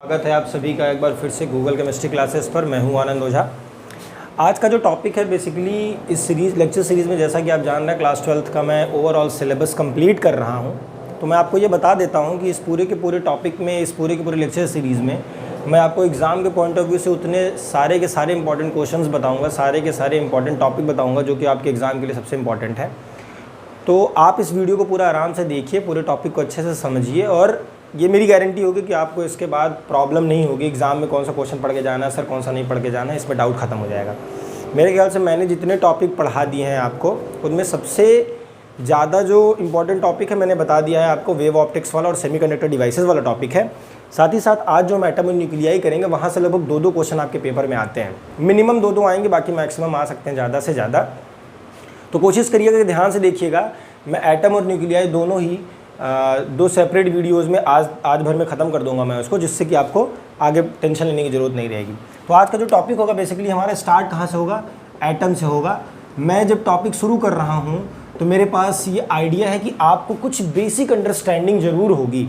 स्वागत है आप सभी का एक बार फिर से गूगल केमिस्ट्री क्लासेस पर। मैं हूं आनंद ओझा। आज का जो टॉपिक है बेसिकली इस लेक्चर सीरीज़ में, जैसा कि आप जान रहे हैं, क्लास 12th का मैं ओवरऑल सिलेबस कंप्लीट कर रहा हूं। तो मैं आपको ये बता देता हूं कि इस पूरे के पूरे टॉपिक में, इस पूरे के पूरे लेक्चर सीरीज़ में मैं आपको एग्ज़ाम के पॉइंट ऑफ व्यू से उतने सारे के सारे इंपॉर्टेंट क्वेश्चन बताऊँगा, सारे के सारे इंपॉर्टेंट टॉपिक बताऊँगा जो कि आपके एग्ज़ाम के लिए सबसे इंपॉर्टेंट है। तो आप इस वीडियो को पूरा आराम से देखिए, पूरे टॉपिक को अच्छे से समझिए और ये मेरी गारंटी होगी कि आपको इसके बाद प्रॉब्लम नहीं होगी एग्ज़ाम में कौन सा क्वेश्चन पढ़ के जाना है, सर कौन सा नहीं पढ़ के जाना है, इसमें डाउट ख़त्म हो जाएगा। मेरे ख्याल से मैंने जितने टॉपिक पढ़ा दिए हैं आपको, उनमें सबसे ज़्यादा जो इम्पॉर्टेंट टॉपिक है मैंने बता दिया है आपको, वेव ऑप्टिक्स वाला और सेमीकंडक्टर डिवाइसेस वाला टॉपिक है। साथ ही साथ आज जो हम एटम और न्यूक्लियाई करेंगे वहाँ से लगभग 2-2 क्वेश्चन आपके पेपर में आते हैं। मिनिमम 2-2 आएंगे, बाकी मैक्सिमम आ सकते हैं ज़्यादा से ज़्यादा। तो कोशिश करिएगा कि ध्यान से देखिएगा। मैं एटम और न्यूक्लियाई दोनों ही 2 सेपरेट वीडियोज़ में आज भर में ख़त्म कर दूंगा मैं उसको, जिससे कि आपको आगे टेंशन लेने की ज़रूरत नहीं रहेगी। तो आज का जो टॉपिक होगा बेसिकली हमारा स्टार्ट कहाँ से होगा, एटम से होगा। मैं जब टॉपिक शुरू कर रहा हूँ तो मेरे पास ये आइडिया है कि आपको कुछ बेसिक अंडरस्टैंडिंग ज़रूर होगी,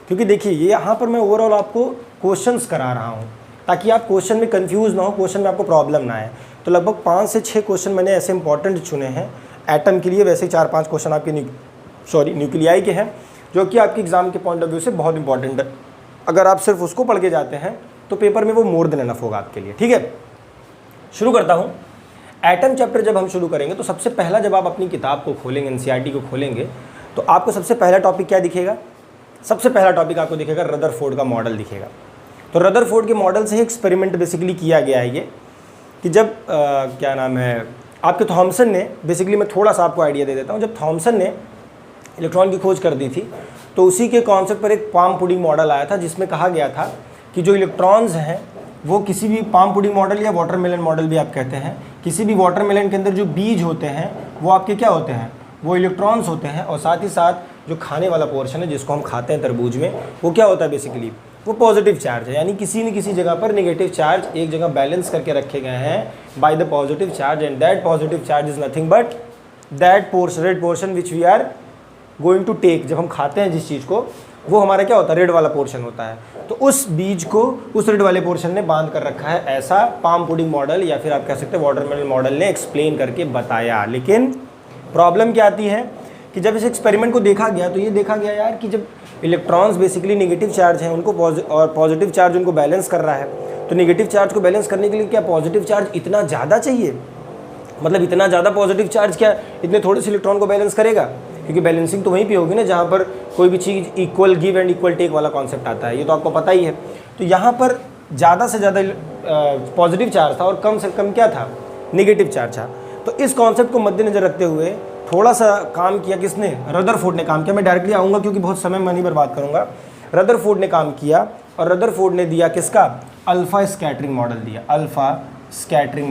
क्योंकि देखिए ये यहाँ पर मैं ओवरऑल आपको क्वेश्चंस करा रहा हूँ ताकि आप क्वेश्चन में कंफ्यूज ना हो, क्वेश्चन में आपको प्रॉब्लम ना आए। तो लगभग 5 से 6 क्वेश्चन मैंने ऐसे इंपॉर्टेंट चुने हैं एटम के लिए। वैसे 4-5 क्वेश्चन आपके न्यूक्लियाई के हैं जो कि आपके एग्जाम के पॉइंट ऑफ व्यू से बहुत इंपॉर्टेंट है। अगर आप सिर्फ उसको पढ़ के जाते हैं तो पेपर में वो मोर देन इनफ होगा आपके लिए। ठीक है, शुरू करता हूँ। एटम चैप्टर जब हम शुरू करेंगे तो सबसे पहला, जब आप अपनी किताब को खोलेंगे, एनसीईआरटी को खोलेंगे, तो आपको सबसे पहला टॉपिक क्या दिखेगा? सबसे पहला टॉपिक आपको दिखेगा रदरफोर्ड का मॉडल दिखेगा। तो रदरफोर्ड के मॉडल से एक्सपेरिमेंट बेसिकली किया गया है ये, कि जब क्या नाम है आपके थॉमसन ने, बेसिकली मैं थोड़ा सा आपको आइडिया दे देता हूँ। जब थॉमसन ने इलेक्ट्रॉन की खोज कर दी थी तो उसी के कॉन्सेप्ट पर एक पाम पुडिंग मॉडल आया था, जिसमें कहा गया था कि जो इलेक्ट्रॉन्स हैं वो किसी भी पाम पुडिंग मॉडल या वाटरमेलन मॉडल भी आप कहते हैं, किसी भी वाटरमेलन के अंदर जो बीज होते हैं वो आपके क्या होते हैं, वो इलेक्ट्रॉन्स होते हैं। और साथ ही साथ जो खाने वाला पोर्शन है जिसको हम खाते हैं तरबूज में, वो क्या होता है बेसिकली, वो पॉजिटिव चार्ज है। यानी किसी न किसी जगह पर नेगेटिव चार्ज एक जगह बैलेंस करके रखे गए हैं by the positive charge, and that positive charge is nothing but that red portion which we are going to take. जब हम खाते हैं जिस चीज़ को, वो हमारा क्या होता है, रेड वाला पोर्शन होता है। तो उस बीज को उस रेड वाले पोर्शन ने बांध कर रखा है, ऐसा पाम पुडिंग मॉडल या फिर आप कह सकते हैं वाटरमेलन मॉडल ने एक्सप्लेन करके बताया। लेकिन प्रॉब्लम क्या आती है कि जब इस एक्सपेरिमेंट को देखा गया तो ये देखा गया यार कि जब इलेक्ट्रॉन्स बेसिकली नेगेटिव चार्ज हैं उनको और पॉजिटिव चार्ज उनको बैलेंस कर रहा है, तो नेगेटिव चार्ज को बैलेंस करने के लिए क्या पॉजिटिव चार्ज इतना ज़्यादा चाहिए? मतलब इतना ज़्यादा पॉजिटिव चार्ज क्या इतने थोड़े से इलेक्ट्रॉन को बैलेंस करेगा? क्योंकि बैलेंसिंग तो वहीं पे होगी ना जहाँ पर कोई भी चीज़ equal give and equal take वाला कॉन्सेप्ट आता है, ये तो आपको पता ही है। तो यहाँ पर ज़्यादा से ज़्यादा पॉजिटिव चार्ज था और कम से कम क्या था, नेगेटिव चार्ज था। तो इस कॉन्सेप्ट को मद्देनजर रखते हुए थोड़ा सा काम किया किसने, रदरफोर्ड ने काम किया। मैं डायरेक्टली आऊँगा क्योंकि बहुत समय मैं नहीं बर्बाद करूँगा। रदरफोर्ड ने काम किया और रदरफोर्ड ने दिया किसका, अल्फा स्कैटरिंग मॉडल दिया। Alpha scattering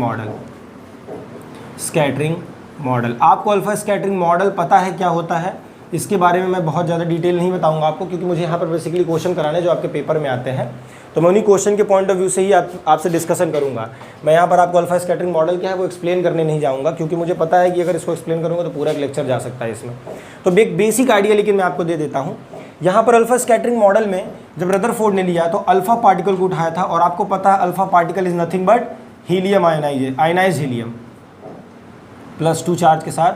model. आपको अल्फा स्कैटरिंग मॉडल पता है क्या होता है? इसके बारे में मैं बहुत ज़्यादा डिटेल नहीं बताऊंगा आपको, क्योंकि मुझे यहाँ पर बेसिकली क्वेश्चन कराने जो आपके पेपर में आते हैं, तो मैं उन्हीं क्वेश्चन के पॉइंट ऑफ व्यू से ही आपसे डिस्कशन करूँगा। मैं यहाँ पर आपको अल्फा स्कैटरिंग मॉडल क्या है वो एक्सप्लेन करने नहीं जाऊँगा, क्योंकि मुझे पता है कि अगर इसको एक्सप्लेन करूँगा तो पूरा एक लेक्चर जा सकता है इसमें। तो एक बेसिक आइडिया लेकिन मैं आपको दे देता हूँ। यहाँ पर अल्फा स्कैटरिंग मॉडल में जब रदरफोर्ड ने लिया तो अल्फा पार्टिकल को उठाया था, और आपको पता है alpha particle is nothing but helium ionise helium +2 charge के साथ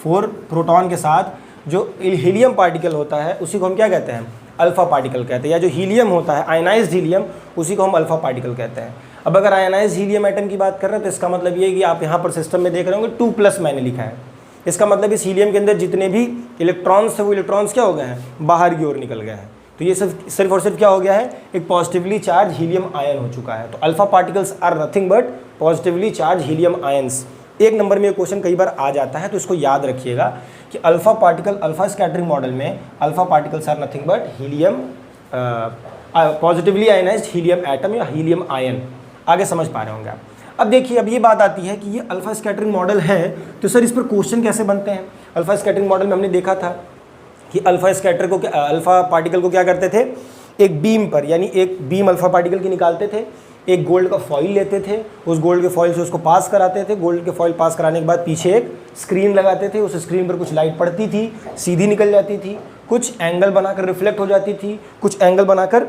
4 प्रोटॉन के साथ। जो हीलियम पार्टिकल होता है उसी को हम क्या कहते हैं, अल्फा पार्टिकल कहते हैं। या जो हीलियम होता है आयनाइज्ड हीलियम, उसी को हम अल्फा पार्टिकल कहते हैं। अब अगर आयनाइज्ड हीलियम एटम की बात कर रहे हैं तो इसका मतलब ये है कि आप यहाँ पर सिस्टम में देख रहे होंगे 2+ मैंने लिखा है। इसका मतलब इस हीलियम के अंदर जितने भी इलेक्ट्रॉन्स थे वो इलेक्ट्रॉन्स क्या हो गए हैं, बाहर की ओर निकल गए हैं। तो ये सिर्फ और सिर्फ क्या हो गया है, एक पॉजिटिवली चार्ज हीलियम आयन हो चुका है। तो alpha particles are nothing but positively charge helium ions. 1 number में ये क्वेश्चन कई बार आ जाता है, तो इसको याद रखिएगा कि अल्फा स्कैटरिंग मॉडल में alpha particles are nothing but helium positively ionised helium atom या हीलियम आयन। आगे समझ पा रहे होंगे आप। अब देखिए, अब ये बात आती है कि ये अल्फा स्कैटरिंग मॉडल है, तो सर इस पर क्वेश्चन कैसे बनते हैं? अल्फा स्कैटरिंग मॉडल में हमने देखा था कि अल्फा पार्टिकल को क्या करते थे, एक बीम पर, यानी एक बीम अल्फा पार्टिकल की निकालते थे, एक गोल्ड का फॉइल लेते थे, उस गोल्ड के फॉइल से उसको पास कराते थे। गोल्ड के फॉइल पास कराने के बाद पीछे एक स्क्रीन लगाते थे, उस स्क्रीन पर कुछ लाइट पड़ती थी, सीधी निकल जाती थी, कुछ एंगल बनाकर रिफ्लेक्ट हो जाती थी, कुछ एंगल बनाकर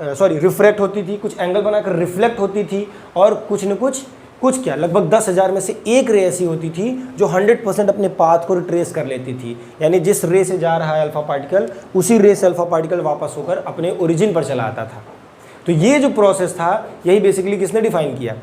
रिफ्रैक्ट होती थी, कुछ एंगल बनाकर रिफ्लेक्ट होती थी, और कुछ न कुछ क्या लगभग 10,000 में से एक रे ऐसी होती थी जो 100% अपने पाथ को रिट्रेस कर लेती थी। यानी जिस रे से जा रहा है अल्फा पार्टिकल, उसी रे से अल्फा पार्टिकल वापस होकर अपने ओरिजिन पर चला आता था। तो ये जो प्रोसेस था, यही बेसिकली किसने डिफाइन किया?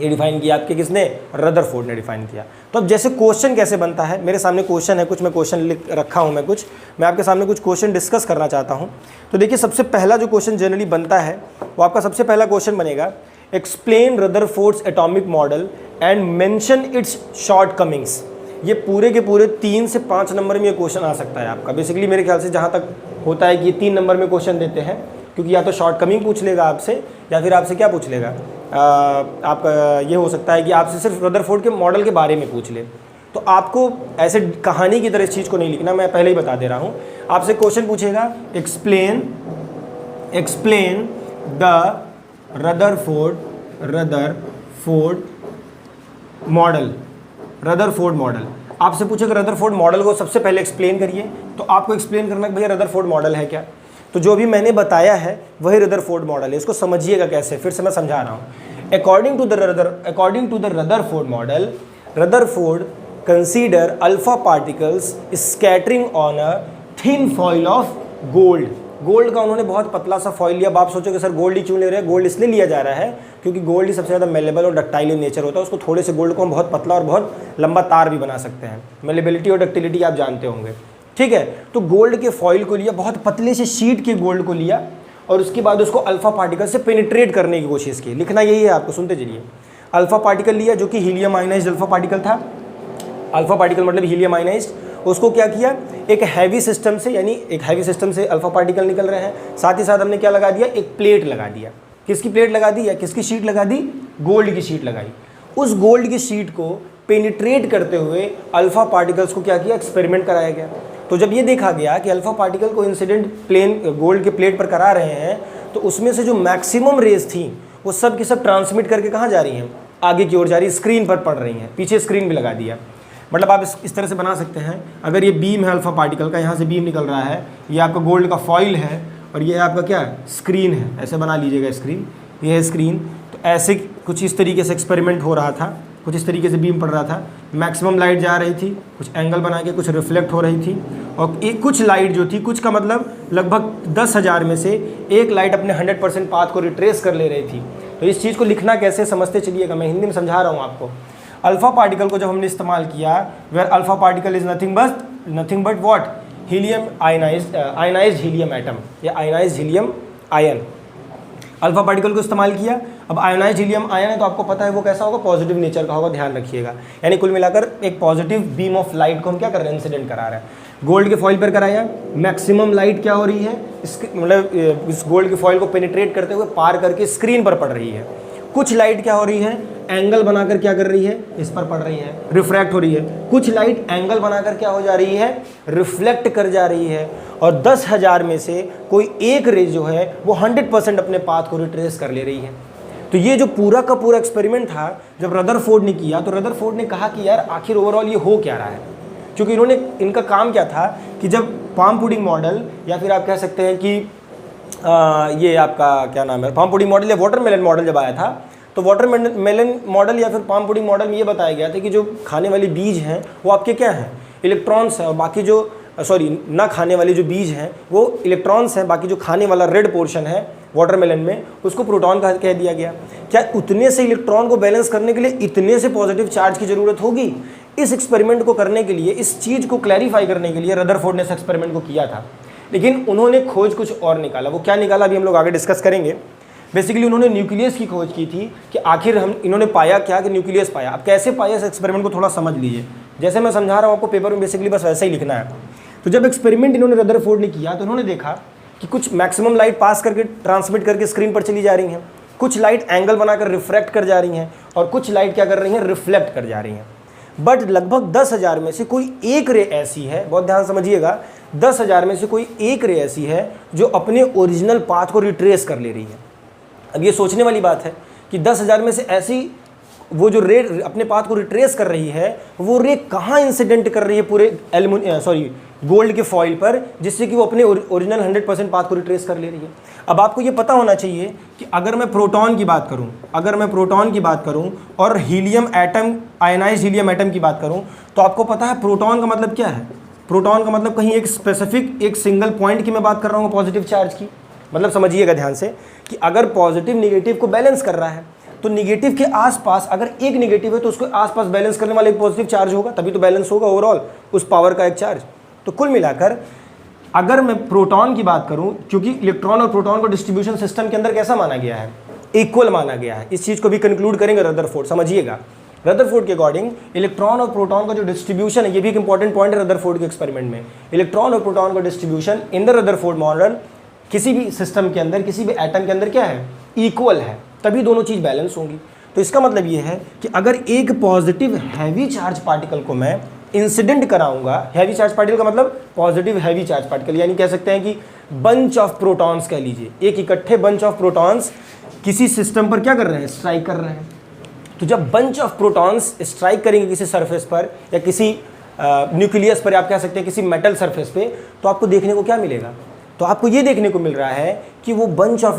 ये डिफाइन किया आपके किसने? रदरफोर्ड ने डिफाइन किया। तो अब जैसे क्वेश्चन कैसे बनता है, मेरे सामने क्वेश्चन है कुछ, मैं क्वेश्चन लिख रखा हूँ, मैं आपके सामने कुछ क्वेश्चन डिस्कस करना चाहता हूँ। तो देखिए, सबसे पहला जो क्वेश्चन जनरली बनता है वो आपका सबसे पहला क्वेश्चन बनेगा, explain Rutherford's atomic model and mention it's shortcomings. ये पूरे के पूरे 3 से 5 नंबर में ये क्वेश्चन आ सकता है आपका। बेसिकली मेरे ख्याल से जहाँ तक होता है कि ये 3 नंबर में क्वेश्चन देते हैं, क्योंकि या तो शॉर्टकमिंग पूछ लेगा आपसे, या फिर आपसे क्या पूछ लेगा, आपका ये हो सकता है कि आपसे सिर्फ रदरफोर्ड के मॉडल के बारे में पूछ ले। तो आपको ऐसे कहानी की तरह इस चीज़ को नहीं लिखना, मैं पहले ही बता दे रहा हूँ। आपसे क्वेश्चन पूछेगा, एक्सप्लेन द रदरफोर्ड मॉडल। आपसे पूछेगा रदरफोर्ड मॉडल को सबसे पहले एक्सप्लेन करिए। तो आपको एक्सप्लेन करना कि भैया रदरफोर्ड मॉडल है क्या। तो जो भी मैंने बताया है वही रदरफोर्ड मॉडल है, इसको समझिएगा कैसे, फिर से मैं समझा रहा हूँ। According to the Rutherford model, Rutherford consider alpha particles scattering on a thin foil of gold का उन्होंने बहुत पतला सा फॉइल लिया। अब आप सोचोगे सर गोल्ड ही क्यों ले रहे हैं? गोल्ड इसलिए लिया जा रहा है क्योंकि गोल्ड ही सबसे ज़्यादा मेलेबल और डक्टाइल इन नेचर होता है। उसको थोड़े से गोल्ड को हम बहुत पतला और बहुत लंबा तार भी बना सकते हैं। मेलेबिलिटी और डक्टिलिटी आप जानते होंगे, ठीक है। तो गोल्ड के फॉइल को लिया, बहुत पतले से शीट के गोल्ड को लिया, और उसके बाद उसको अल्फा पार्टिकल से पेनिट्रेट करने की कोशिश की। लिखना यही है आपको, सुनते चलिए। अल्फा पार्टिकल लिया जो कि हीलियम आयनाइज्ड अल्फा पार्टिकल था। अल्फा पार्टिकल मतलब हीलियम आयनाइज्ड। उसको क्या किया, एक हैवी सिस्टम से, यानी एक हैवी सिस्टम से अल्फा पार्टिकल निकल रहे हैं, साथ ही साथ हमने क्या लगा दिया, एक प्लेट लगा दिया। किसकी प्लेट लगा दी या किसकी शीट लगा दी? गोल्ड की शीट लगाई। उस गोल्ड की शीट को पेनिट्रेट करते हुए अल्फा पार्टिकल्स को क्या किया, एक्सपेरिमेंट कराया गया। तो जब ये देखा गया कि अल्फा पार्टिकल को इंसिडेंट प्लेन गोल्ड के प्लेट पर करा रहे हैं, तो उसमें से जो मैक्सिमम रेज थी वो सब की सब ट्रांसमिट करके कहाँ जा रही हैं? आगे की ओर जा रही, स्क्रीन पर पड़ रही हैं। पीछे स्क्रीन भी लगा दिया। मतलब आप इस तरह से बना सकते हैं, अगर ये बीम है अल्फा पार्टिकल का, यहाँ से बीम निकल रहा है, ये आपका गोल्ड का फॉइल है, और ये आपका क्या है, स्क्रीन है। ऐसे बना लीजिएगा स्क्रीन, ये है स्क्रीन। तो ऐसे कुछ इस तरीके से एक्सपेरिमेंट हो रहा था, कुछ इस तरीके से बीम पड़ रहा था। मैक्सिमम लाइट जा रही थी, कुछ एंगल बना के कुछ रिफ्लेक्ट हो रही थी, और एक कुछ लाइट जो थी, कुछ का मतलब लगभग 10,000 में से एक लाइट अपने 100% पाथ को रिट्रेस कर ले रही थी। तो इस चीज़ को लिखना कैसे, समझते चलिएगा, मैं हिंदी में समझा रहा हूँ आपको। अल्फा पार्टिकल को जब हमने इस्तेमाल किया, where alpha particle is nothing but what, helium ionized helium atom या ionized helium ion. Alpha particle को इस्तेमाल किया। अब आयनाइज्ड हीलियम आयन है तो आपको पता है वो कैसा होगा, पॉजिटिव नेचर का होगा, ध्यान रखिएगा। यानी कुल मिलाकर एक पॉजिटिव बीम ऑफ लाइट को हम क्या कर रहे हैं, इंसिडेंट करा रहे हैं। गोल्ड के फॉइल पर कराया, मैक्सिमम लाइट क्या हो रही है, मतलब इस गोल्ड के फॉइल को पेनिट्रेट करते हुए पार करके स्क्रीन पर पड़ रही है। कुछ लाइट क्या हो रही है, एंगल बनाकर क्या कर रही है, इस पर पड़ रही है, रिफ्रैक्ट हो रही है। कुछ लाइट एंगल बनाकर क्या हो जा रही है, रिफ्लेक्ट कर जा रही है। और 10,000 में से कोई एक रे जो है वो 100% अपने पाथ को रिट्रेस कर ले रही है। तो ये जो पूरा का पूरा एक्सपेरिमेंट था, जब रदरफोर्ड ने किया, तो रदरफोर्ड ने कहा कि यार आखिर ओवरऑल ये हो क्या रहा है। क्योंकि इनका काम क्या था कि जब पाम पुडिंग मॉडल, या फिर आप कह सकते हैं कि ये आपका क्या नाम है, पाम पुडिंग मॉडल या वाटरमेलन मॉडल जब आया था, तो वाटरमेलन मॉडल या फिर पाम पुडिंग मॉडल में ये बताया गया था कि जो खाने वाले बीज हैं वो आपके क्या हैं, इलेक्ट्रॉन्स हैं, और बाकी जो ना खाने वाले जो बीज हैं वो इलेक्ट्रॉन्स हैं, बाकी जो खाने वाला रेड पोर्शन है वाटरमेलन में उसको प्रोटॉन कह दिया गया। क्या उतने से इलेक्ट्रॉन को बैलेंस करने के लिए इतने से पॉजिटिव चार्ज की ज़रूरत होगी? इस एक्सपेरिमेंट को करने के लिए, इस चीज़ को क्लैरिफाई करने के लिए रदरफोर्ड ने इस एक्सपेरिमेंट को किया था। लेकिन उन्होंने खोज कुछ और निकाला। वो क्या निकाला अभी हम लोग आगे डिस्कस करेंगे। बेसिकली उन्होंने न्यूक्लियस की खोज की थी कि आखिर इन्होंने पाया क्या, कि न्यूक्लियस पाया। अब कैसे पाया, इस एक्सपेरिमेंट को थोड़ा समझ लीजिए। जैसे मैं समझा रहा हूँ आपको पेपर में, बेसिकली बस वैसे ही लिखना है। तो जब एक्सपेरिमेंट इन्होंने रदरफोर्ड ने किया, तो उन्होंने देखा कि कुछ मैक्सिमम लाइट पास करके ट्रांसमिट करके स्क्रीन पर चली जा रही हैं, कुछ लाइट एंगल बनाकर रिफ्रैक्ट कर जा रही हैं, और कुछ लाइट क्या कर रही हैं, रिफ्लेक्ट कर जा रही हैं। बट लगभग 10,000 में से कोई एक रे ऐसी है, बहुत ध्यान समझिएगा, 10,000 में से कोई एक रे ऐसी है जो अपने ओरिजिनल पाथ को रिट्रेस कर ले रही है। अब ये सोचने वाली बात है कि 10,000 में से ऐसी वो जो रे अपने पाथ को रिट्रेस कर रही है, वो रे कहाँ इंसिडेंट कर रही है पूरे गोल्ड के फॉइल पर, जिससे कि वो अपने ओरिजिनल 100% पाथ को रिट्रेस कर ले रही है। अब आपको ये पता होना चाहिए कि अगर मैं प्रोटॉन की बात करूं, और helium atom, ionised helium atom की बात करूं, तो आपको पता है प्रोटॉन का मतलब क्या है। प्रोटॉन का मतलब कहीं एक स्पेसिफिक एक सिंगल पॉइंट की मैं बात कर रहा हूँ पॉजिटिव चार्ज की। मतलब समझिएगा ध्यान से कि अगर पॉजिटिव निगेटिव को बैलेंस कर रहा है, तो निगेटिव के आसपास अगर एक निगेटिव है तो उसको आसपास बैलेंस करने वाला एक पॉजिटिव चार्ज होगा, तभी तो बैलेंस होगा ओवरऑल उस पावर का एक चार्ज। तो कुल मिलाकर अगर मैं प्रोटॉन की बात करूं, क्योंकि इलेक्ट्रॉन और प्रोटॉन को डिस्ट्रीब्यूशन सिस्टम के अंदर कैसा माना गया है, इक्वल माना गया है। इस चीज को भी कंक्लूड करेंगे रदरफोर्ड, समझिएगा। रदरफोर्ड के अकॉर्डिंग इलेक्ट्रॉन और प्रोटॉन का जो डिस्ट्रीब्यूशन है, ये भी एक इंपॉर्टेंट पॉइंट है रदरफोर्ड के एक्सपेरिमेंट में। इलेक्ट्रॉन और प्रोटॉन का distribution in the Rutherford model किसी भी सिस्टम के अंदर, किसी भी एटम के अंदर क्या है, इक्वल है, तभी दोनों चीज बैलेंस होंगी। तो इसका मतलब ये है कि अगर एक पॉजिटिव हैवी चार्ज पार्टिकल को मैं इंसिडेंट कराऊंगा, हैवी चार्ज पार्टिकल का मतलब पॉजिटिव हैवी चार्ज पार्टिकल, यानी कह सकते हैं कि बंच ऑफ प्रोटॉन्स कह लीजिए, एक इकट्ठे बंच ऑफ प्रोटॉन्स किसी सिस्टम पर क्या कर रहे हैं, स्ट्राइक कर रहे हैं। तो जब बंच ऑफ प्रोटॉन्स स्ट्राइक करेंगे किसी सरफेस पर या किसी न्यूक्लियस पर, आप कह सकते हैं किसी मेटल सरफेस पे, तो आपको देखने को क्या मिलेगा, तो आपको ये देखने को मिल रहा है कि वो बंच ऑफ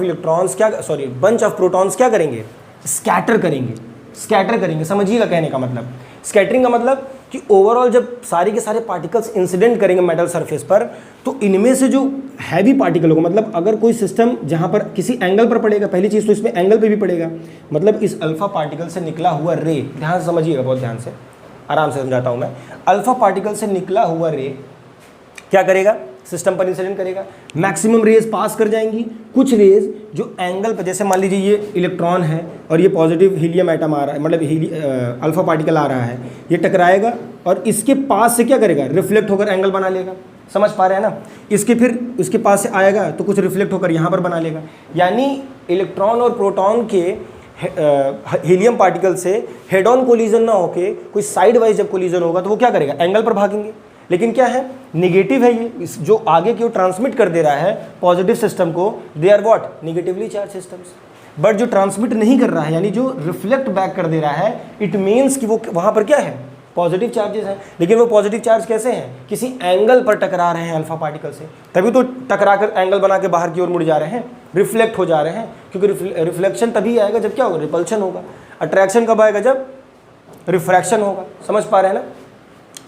प्रोटॉन्स क्या करेंगे, स्कैटर करेंगे। समझिएगा कहने का मतलब, स्कैटरिंग का मतलब कि ओवरऑल जब सारे के सारे पार्टिकल्स इंसिडेंट करेंगे मेटल सरफेस पर, तो इनमें से जो हैवी पार्टिकल होगा, मतलब अगर कोई सिस्टम जहां पर किसी एंगल पर पड़ेगा, पहली चीज़ तो इसमें एंगल पे भी पड़ेगा, मतलब इस अल्फा पार्टिकल से निकला हुआ रे, ध्यान से समझिएगा, बहुत ध्यान से, आराम से समझाता हूं मैं। अल्फा पार्टिकल से निकला हुआ रे क्या करेगा, सिस्टम पर इंसिडेंट करेगा, मैक्सिमम रेज पास कर जाएंगी। कुछ रेज जो एंगल पर, जैसे मान लीजिए ये इलेक्ट्रॉन है और ये पॉजिटिव हीलियम एटम आ रहा है, मतलब अल्फा पार्टिकल आ रहा है, ये टकराएगा और इसके पास से क्या करेगा, रिफ्लेक्ट होकर एंगल बना लेगा। समझ पा रहे हैं ना, इसके पास से आएगा तो कुछ रिफ्लेक्ट होकर यहाँ पर बना लेगा। यानी इलेक्ट्रॉन और प्रोटॉन के हीलियम पार्टिकल से हेड ऑन कोलिजन ना होके कोई साइड वाइज जब कोलिजन होगा तो वो क्या करेगा, एंगल पर भागेंगे। लेकिन क्या है, निगेटिव है ये, जो आगे की ओर ट्रांसमिट कर दे रहा है पॉजिटिव सिस्टम को, they are what, negatively charge systems. But जो ट्रांसमिट नहीं कर रहा है, यानी जो रिफ्लेक्ट बैक कर दे रहा है, इट मीन्स कि वो वहां पर क्या है, पॉजिटिव चार्जेस हैं। लेकिन वो पॉजिटिव चार्ज कैसे हैं, किसी एंगल पर टकरा रहे हैं अल्फा पार्टिकल से, तभी तो टकरा कर एंगल बना के बाहर की ओर मुड़ जा रहे हैं, रिफ्लेक्ट हो जा रहे हैं। क्योंकि रिफ्लेक्शन तभी आएगा जब क्या होगा, रिपल्शन होगा। अट्रैक्शन कब आएगा, जब रिफ्रैक्शन होगा। समझ पा रहे हैं ना,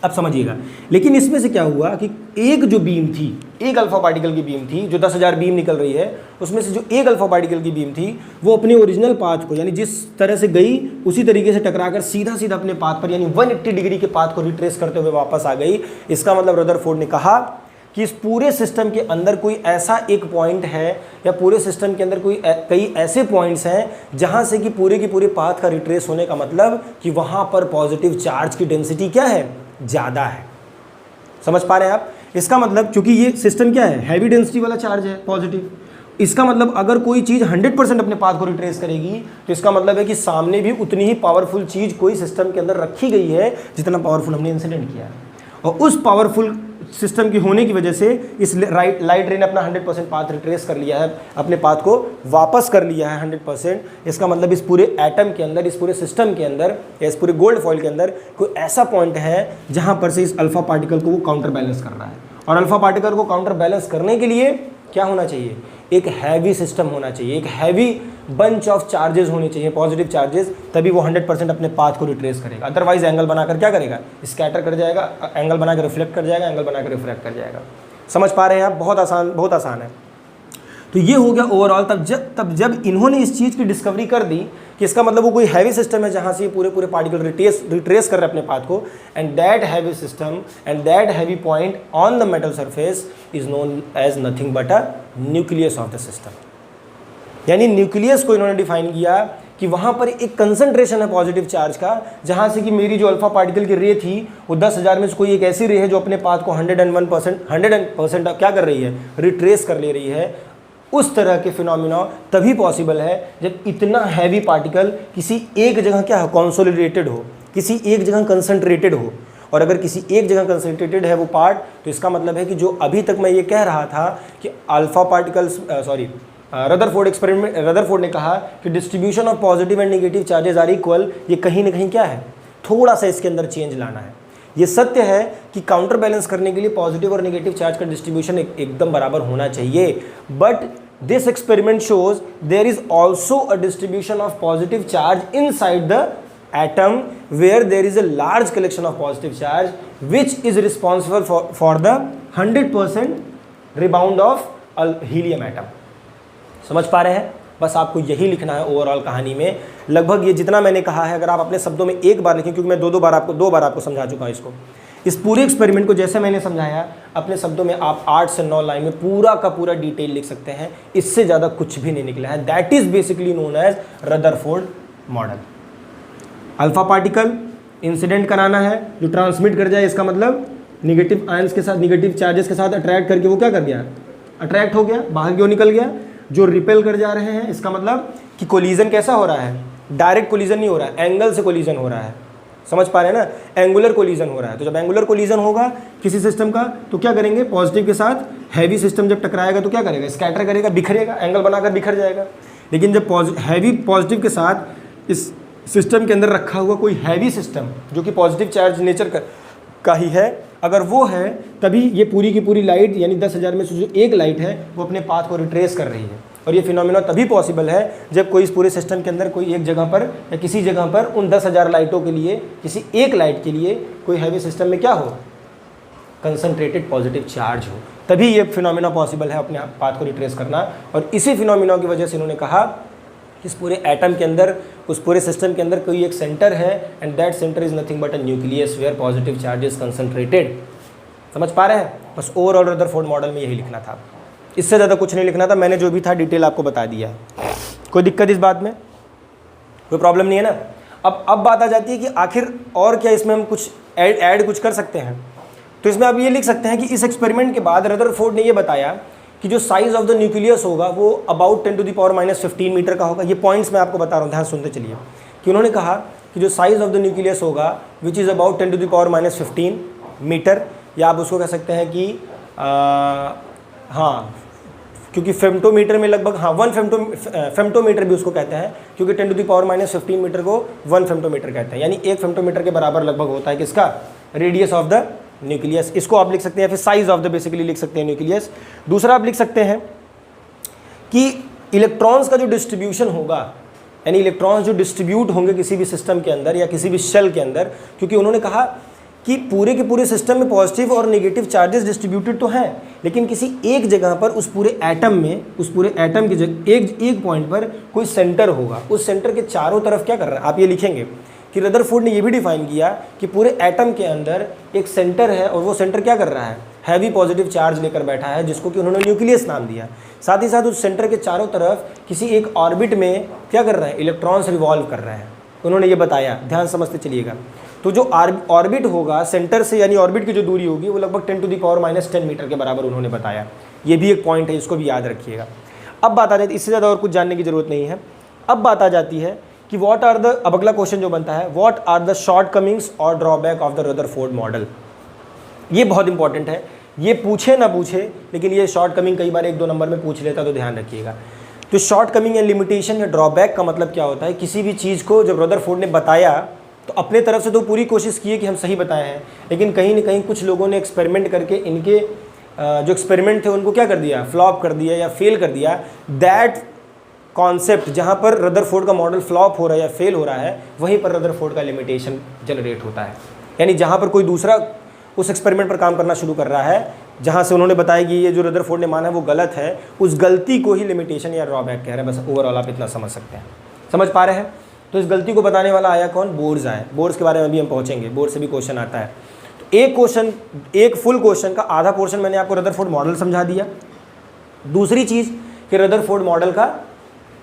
अब समझिएगा। लेकिन इसमें से क्या हुआ कि एक जो बीम थी, एक अल्फा पार्टिकल की बीम थी, जो 10,000 बीम निकल रही है, उसमें से जो एक अल्फा पार्टिकल की बीम थी, वो अपने ओरिजिनल पाथ को, यानी जिस तरह से गई उसी तरीके से टकराकर सीधा सीधा अपने पाथ पर, यानी 180 डिग्री के पाथ को रिट्रेस करते हुए वापस आ गई। इसका मतलब रदरफोर्ड ने कहा कि इस पूरे सिस्टम के अंदर कोई ऐसा एक पॉइंट है, या पूरे सिस्टम के अंदर कई ऐसे पॉइंट्स हैं जहां से कि पूरे की पूरे पाथ का रिट्रेस होने का मतलब कि वहां पर पॉजिटिव चार्ज की डेंसिटी क्या है, ज़्यादा है। समझ पा रहे हैं आप। इसका मतलब क्योंकि ये सिस्टम क्या है, हैवी डेंसिटी वाला चार्ज है पॉजिटिव, इसका मतलब अगर कोई चीज़ 100% अपने पाथ को रिट्रेस करेगी तो इसका मतलब है कि सामने भी उतनी ही पावरफुल चीज़ कोई सिस्टम के अंदर रखी गई है जितना पावरफुल हमने इंसिडेंट किया है। और उस पावरफुल सिस्टम की होने की वजह से इस लाइट रे ने अपना 100% पाथ रिट्रेस कर लिया है, अपने पाथ को वापस कर लिया है 100%। इसका मतलब इस पूरे एटम के अंदर, इस पूरे सिस्टम के अंदर, या इस पूरे गोल्ड फॉइल के अंदर कोई ऐसा पॉइंट है जहां पर से इस अल्फा पार्टिकल को वो काउंटर बैलेंस कर रहा है। और अल्फा पार्टिकल को काउंटर बैलेंस करने के लिए क्या होना चाहिए, एक हैवी सिस्टम होना चाहिए, एक हैवी बंच ऑफ चार्जेस होने चाहिए, पॉजिटिव चार्जेस, तभी वो 100% अपने पाथ को रिट्रेस करेगा। अदरवाइज एंगल बनाकर क्या करेगा, स्कैटर कर जाएगा, एंगल बनाकर रिफ्लेक्ट कर जाएगा, एंगल बनाकर रिफ्लेक्ट कर जाएगा। समझ पा रहे हैं आप, बहुत आसान है। तो ये हो गया ओवरऑल। तब जब इन्होंने इस चीज़ की डिस्कवरी कर दी कि इसका मतलब वो कोई हैवी सिस्टम है जहाँ से पूरे पार्टिकल रिट्रेस कर रहे हैं अपने पाथ को, and that heavy system and that heavy point on the metal surface is known as nothing but a nucleus of the system. यानी न्यूक्लियस को इन्होंने डिफाइन किया कि वहाँ पर एक कंसंट्रेशन है पॉजिटिव चार्ज का, जहाँ से कि मेरी जो अल्फा पार्टिकल की रे थी वो 10,000 में से कोई एक ऐसी रे है जो अपने पाथ को 100% क्या कर रही है, रिट्रेस कर ले रही है। उस तरह के फिनोमिना तभी पॉसिबल है जब इतना हैवी पार्टिकल किसी एक जगह क्या हो, कॉन्सोलिडेटेड हो, किसी एक जगह कंसंट्रेटेड हो। और अगर किसी एक जगह कंसंट्रेटेड है वो पार्ट, तो इसका मतलब है कि जो अभी तक मैं ये कह रहा था कि अल्फा पार्टिकल्स रदरफोर्ड ने कहा कि distribution of positive and negative charges are equal, ये कहीं ना कहीं क्या है, थोड़ा सा इसके अंदर चेंज लाना है। ये सत्य है कि काउंटर बैलेंस करने के लिए पॉजिटिव और नेगेटिव चार्ज का डिस्ट्रीब्यूशन एकदम बराबर होना चाहिए, but this experiment shows there is also a distribution of positive charge inside the atom where there is a large collection of positive charge which is responsible for the 100% rebound of a helium atom. समझ पा रहे हैं? बस आपको यही लिखना है overall कहानी में। लगभग ये जितना मैंने कहा है अगर आप अपने शब्दों में एक बार लिखें, क्योंकि मैं दो बार आपको समझा चुका हूँ इसको, इस पूरे एक्सपेरिमेंट को जैसे मैंने समझाया अपने शब्दों में आप 8 से 9 लाइन में पूरा का पूरा डिटेल लिख सकते हैं। इससे ज़्यादा कुछ भी नहीं निकला है। That is basically known as Rutherford model. Alpha particle incident कराना है जो ट्रांसमिट कर जाए, इसका मतलब निगेटिव आयंस के साथ, निगेटिव चार्जेस के साथ अट्रैक्ट करके वो क्या कर गया, अट्रैक्ट हो गया, बाहर क्यों निकल गया। जो रिपेल कर जा रहे हैं इसका मतलब कि कोलिजन कैसा हो रहा है, डायरेक्ट कोलिजन नहीं हो रहा है, एंगल से कोलिजन हो रहा है। समझ पा रहे हैं ना, एंगुलर कोलिजन हो रहा है। तो जब एंगुलर कोलिजन होगा किसी सिस्टम का तो क्या करेंगे, पॉजिटिव के साथ हैवी सिस्टम जब टकराएगा तो क्या करेगा, स्कैटर करेगा, बिखरेगा, एंगल बनाकर बिखर जाएगा। लेकिन जब हैवी पॉजिटिव के साथ इस सिस्टम के अंदर रखा हुआ कोई हैवी सिस्टम जो कि पॉजिटिव चार्ज नेचर का ही है, अगर वो है तभी ये पूरी की पूरी लाइट यानी 10,000 में से जो एक लाइट है वो अपने पाथ को रिट्रेस कर रही है। और ये फिनोमेना तभी पॉसिबल है जब कोई इस पूरे सिस्टम के अंदर कोई एक जगह पर या किसी जगह पर उन 10,000 लाइटों के लिए, किसी एक लाइट के लिए कोई हैवी सिस्टम में क्या हो, कंसंट्रेटेड पॉजिटिव चार्ज हो, तभी ये फिनोमेना पॉसिबल है अपने पाथ को रिट्रेस करना। और इसी फिनोमेना की वजह से इन्होंने कहा इस पूरे एटम के अंदर, उस पूरे सिस्टम के अंदर कोई एक सेंटर है and that centre is nothing but a nucleus where positive charge is concentrated. समझ पा रहे हैं? बस ओवरऑल रदरफोर्ड मॉडल में यही लिखना था, इससे ज़्यादा कुछ नहीं लिखना था। मैंने जो भी था डिटेल आपको बता दिया है। कोई दिक्कत इस बात में, कोई प्रॉब्लम नहीं है ना। अब बात आ जाती है कि आखिर और क्या इसमें हम कुछ ऐड कुछ कर सकते हैं। तो इसमें आप ये लिख सकते हैं कि इस एक्सपेरिमेंट के बाद रदरफोर्ड ने ये बताया कि जो साइज़ ऑफ द न्यूक्लियस होगा वो अबाउट 10⁻⁻15 मीटर का होगा। ये पॉइंट्स मैं आपको बता रहा हूँ, ध्यान सुनते चलिए। कि उन्होंने कहा कि जो साइज़ ऑफ द न्यूक्लियस होगा विच इज़ अबाउट 10⁻⁻15 मीटर, या आप उसको कह सकते हैं कि हाँ, क्योंकि फेम्टोमीटर में लगभग 1 फेम्टोमीटर भी उसको कहते हैं, क्योंकि 10⁻⁻15 मीटर को 1 फेम्टोमीटर कहते हैं, यानी 1 फेम्टोमीटर के बराबर लगभग होता है किसका, रेडियस ऑफ द न्यूक्लियस। इसको आप लिख सकते हैं, फिर साइज ऑफ द बेसिकली लिख सकते हैं न्यूक्लियस। दूसरा आप लिख सकते हैं कि इलेक्ट्रॉन्स का जो डिस्ट्रीब्यूशन होगा, यानी इलेक्ट्रॉन्स जो डिस्ट्रीब्यूट होंगे किसी भी सिस्टम के अंदर या किसी भी शेल के अंदर, क्योंकि उन्होंने कहा कि पूरे के पूरे सिस्टम में पॉजिटिव और नेगेटिव चार्जेस डिस्ट्रीब्यूटेड तो हैं, लेकिन किसी एक जगह पर उस पूरे एटम में, उस पूरे एटम की जगह एक पॉइंट पर कोई सेंटर होगा। उस सेंटर के चारों तरफ क्या कर रहा है, आप ये लिखेंगे कि रदरफोर्ड ने ये भी डिफाइन किया कि पूरे एटम के अंदर एक सेंटर है और वो सेंटर क्या कर रहा है, हैवी पॉजिटिव चार्ज लेकर बैठा है, जिसको कि उन्होंने न्यूक्लियस नाम दिया। साथ ही साथ उस सेंटर के चारों तरफ किसी एक ऑर्बिट में क्या कर रहे हैं, इलेक्ट्रॉन्स रिवॉल्व कर रहे हैं, उन्होंने ये बताया। ध्यान समझते चलिएगा। तो जो ऑर्बिट होगा सेंटर से, यानी ऑर्बिट की जो दूरी होगी वो लगभग 10⁻⁻10 मीटर के बराबर उन्होंने बताया। ये भी एक पॉइंट है, इसको भी याद रखिएगा। अब बात आ जाती है, इससे ज़्यादा और कुछ जानने की ज़रूरत नहीं है। अब बात आ जाती है कि व्हाट आर द, अब अगला क्वेश्चन जो बनता है, व्हाट आर द शॉर्टकमिंग्स और drawback of the Rutherford model. ये बहुत इंपॉर्टेंट है, ये पूछे ना पूछे, लेकिन ये शॉर्टकमिंग कई बार 1-2 नंबर में पूछ लेता, तो ध्यान रखिएगा। तो शॉर्टकमिंग या लिमिटेशन या ड्रॉबैक का मतलब क्या होता है, किसी भी चीज़ को जब रदरफोर्ड ने बताया तो अपने तरफ से तो पूरी कोशिश की है कि हम सही बताए हैं, लेकिन कहीं ना कहीं कुछ लोगों ने एक्सपेरिमेंट करके इनके जो एक्सपेरिमेंट थे उनको क्या कर दिया, फ्लॉप कर दिया या फेल कर दिया। दैट कॉन्सेप्ट, जहाँ पर रदरफोर्ड का मॉडल फ्लॉप हो रहा है या फेल हो रहा है, वहीं पर रदरफोर्ड का लिमिटेशन जनरेट होता है। यानी जहाँ पर कोई दूसरा उस एक्सपेरिमेंट पर काम करना शुरू कर रहा है, जहाँ से उन्होंने बताया कि ये जो रदरफोर्ड ने माना है वो गलत है, उस गलती को ही लिमिटेशन या ड्रॉबैक कह रहे हैं। बस ओवरऑल आप इतना समझ सकते हैं, समझ पा रहे हैं। तो इस गलती को बताने वाला आया कौन, बोर्स आए। बोर्स के बारे में भी हम पहुँचेंगे, बोर्स से भी क्वेश्चन आता है। तो एक क्वेश्चन, एक फुल क्वेश्चन का आधा पोर्शन मैंने आपको रदरफोर्ड मॉडल समझा दिया। दूसरी चीज़ कि रदरफोर्ड मॉडल का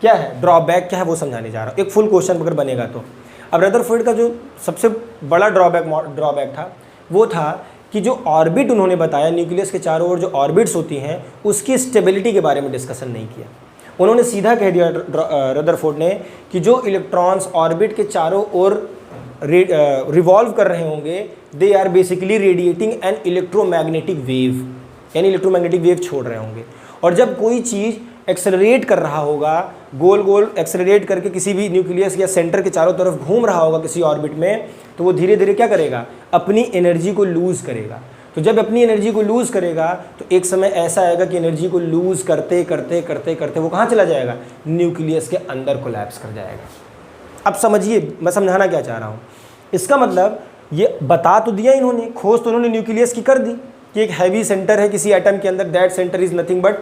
क्या है, ड्रॉबैक क्या है, वो समझाने जा रहा हूँ। एक फुल क्वेश्चन अगर बनेगा तो। अब रदरफोर्ड का जो सबसे बड़ा ड्रॉबैक था वो था कि जो ऑर्बिट उन्होंने बताया, न्यूक्लियस के चारों ओर जो ऑर्बिट्स होती हैं उसकी स्टेबिलिटी के बारे में डिस्कशन नहीं किया। उन्होंने सीधा कह दिया रदरफोर्ड ने कि जो इलेक्ट्रॉन्स ऑर्बिट के चारों ओर रिवॉल्व कर रहे होंगे, they are basically radiating an electromagnetic wave, यानी इलेक्ट्रोमैग्नेटिक वेव छोड़ रहे होंगे। और जब कोई चीज़ एक्सेलरेट कर रहा होगा, गोल गोल एक्सेलरेट करके किसी भी न्यूक्लियस या सेंटर के चारों तरफ घूम रहा होगा किसी ऑर्बिट में, तो वो धीरे धीरे क्या करेगा, अपनी एनर्जी को लूज़ करेगा। तो जब अपनी एनर्जी को लूज़ करेगा तो एक समय ऐसा आएगा कि एनर्जी को लूज़ करते करते करते करते वो कहाँ चला जाएगा, न्यूक्लियस के अंदर कोलैप्स कर जाएगा। अब समझिए मैं समझाना क्या चाह रहा हूँ। इसका मतलब ये बता तो दिया इन्होंने, खोज तो उन्होंने न्यूक्लियस की कर दी कि एक हैवी सेंटर है किसी एटम के अंदर, that centre is nothing but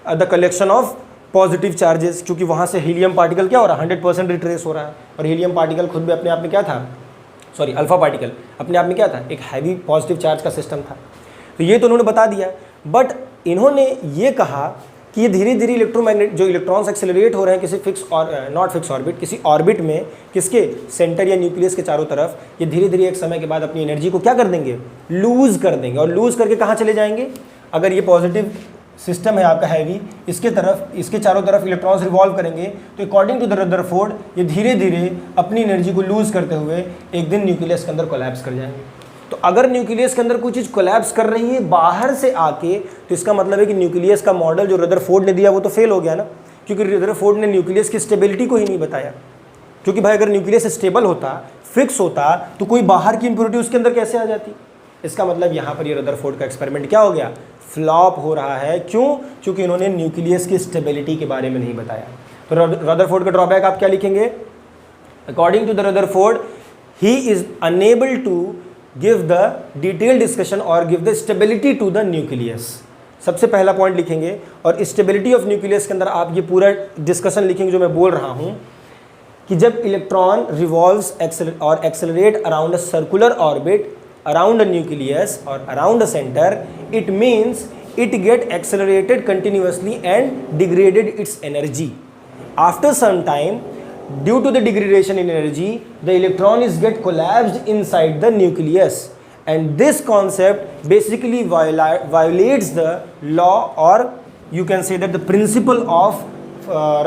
the collection of positive charges, क्योंकि वहाँ से हीलियम पार्टिकल क्या हो रहा है, 100% रिट्रेस हो रहा है। और हीलियम पार्टिकल खुद भी अपने आप में क्या था, सॉरी अल्फा पार्टिकल अपने आप में क्या था, एक हैवी पॉजिटिव चार्ज का सिस्टम था। तो ये तो उन्होंने बता दिया, बट इन्होंने ये कहा कि ये धीरे धीरे इलेक्ट्रोमैग्नेट जो इलेक्ट्रॉन्स एक्सेलरेट हो रहे हैं किसी फिक्स और नॉट फिक्स ऑर्बिट, किसी ऑर्बिट में किसके सेंटर या न्यूक्लियस के चारों तरफ, ये धीरे धीरे एक समय के बाद अपनी एनर्जी को क्या कर देंगे, लूज़ कर देंगे। और लूज़ करके कहाँ चले जाएंगे, अगर ये पॉजिटिव सिस्टम है आपका हैवी, इसके तरफ, इसके चारों तरफ इलेक्ट्रॉन्स रिवॉल्व करेंगे, तो अकॉर्डिंग टू द रदरफोर्ड ये धीरे धीरे अपनी एनर्जी को लूज़ करते हुए एक दिन न्यूक्लियस के अंदर कोलैप्स कर जाएंगे। तो अगर न्यूक्लियस के अंदर कोई चीज़ कोलैप्स कर रही है बाहर से आके, तो इसका मतलब है कि न्यूक्लियस का मॉडल जो रदरफोर्ड ने दिया वो तो फेल हो गया ना, क्योंकि रदरफोर्ड ने न्यूक्लियस की स्टेबिलिटी को ही नहीं बताया। क्योंकि भाई अगर न्यूक्लियस स्टेबल होता, फिक्स होता, तो कोई बाहर की इंप्योरिटी उसके अंदर कैसे आ जाती। इसका मतलब यहाँ पर ये रदरफोर्ड का एक्सपेरिमेंट क्या हो गया, फ्लॉप हो रहा है। क्यों, क्योंकि इन्होंने न्यूक्लियस की स्टेबिलिटी के बारे में नहीं बताया। तो रदरफोर्ड का ड्रॉबैक आप क्या लिखेंगे, according to the Rutherford he is unable to give the detail discussion और give the stability to the nucleus. सबसे पहला पॉइंट लिखेंगे, और स्टेबिलिटी ऑफ न्यूक्लियस के अंदर आप ये पूरा डिस्कशन लिखेंगे जो मैं बोल रहा हूँ कि जब इलेक्ट्रॉन रिवॉल्व्स और accelerate around a circular orbit around a nucleus or around a center, it means it get accelerated continuously and degraded its energy. After some time, due to the degradation in energy, the electron is get collapsed inside the nucleus, and this concept basically violates the law, or you can say that the principle of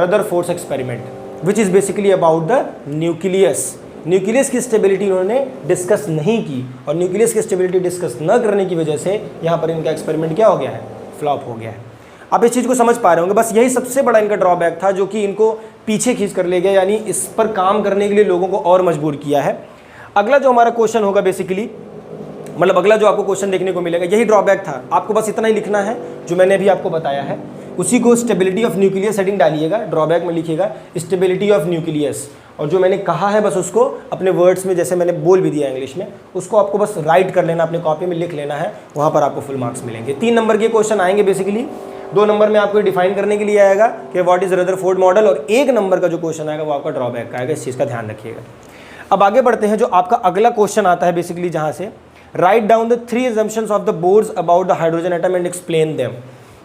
Rutherford's experiment, which is basically about the nucleus. Nucleus की stability उन्होंने discuss नहीं की, और nucleus की stability discuss न करने की वजह से यहाँ पर इनका एक्सपेरिमेंट क्या हो गया है, फ्लॉप हो गया है। आप इस चीज़ को समझ पा रहे होंगे। बस यही सबसे बड़ा इनका ड्रॉबैक था जो कि इनको पीछे खींच कर ले गया, यानी इस पर काम करने के लिए लोगों को और मजबूर किया है। अगला जो हमारा क्वेश्चन होगा बेसिकली, मतलब अगला जो आपको क्वेश्चन देखने को मिलेगा, यही ड्रॉबैक था। आपको बस इतना ही लिखना है जो मैंने अभी आपको बताया है, उसी को स्टेबिलिटी ऑफ न्यूक्लियस हेडिंग डालिएगा, ड्रॉबैक में लिखिएगा स्टेबिलिटी ऑफ न्यूक्लियस, और जो मैंने कहा है बस उसको अपने वर्ड्स में, जैसे मैंने बोल भी दिया इंग्लिश में, उसको आपको बस राइट कर लेना, अपने कॉपी में लिख लेना है, वहाँ पर आपको फुल मार्क्स मिलेंगे। 3 नंबर के क्वेश्चन आएंगे बेसिकली, 2 नंबर में आपको डिफाइन करने के लिए आएगा कि व्हाट इज रदरफोर्ड मॉडल, और 1 नंबर का जो क्वेश्चन आएगा वो आपका ड्रॉबैक का आएगा। इस चीज़ का ध्यान रखिएगा। अब आगे बढ़ते हैं, जो आपका अगला क्वेश्चन आता है बेसिकली, जहाँ से write down the 3 assumptions of the boards about the hydrogen atom and explain them.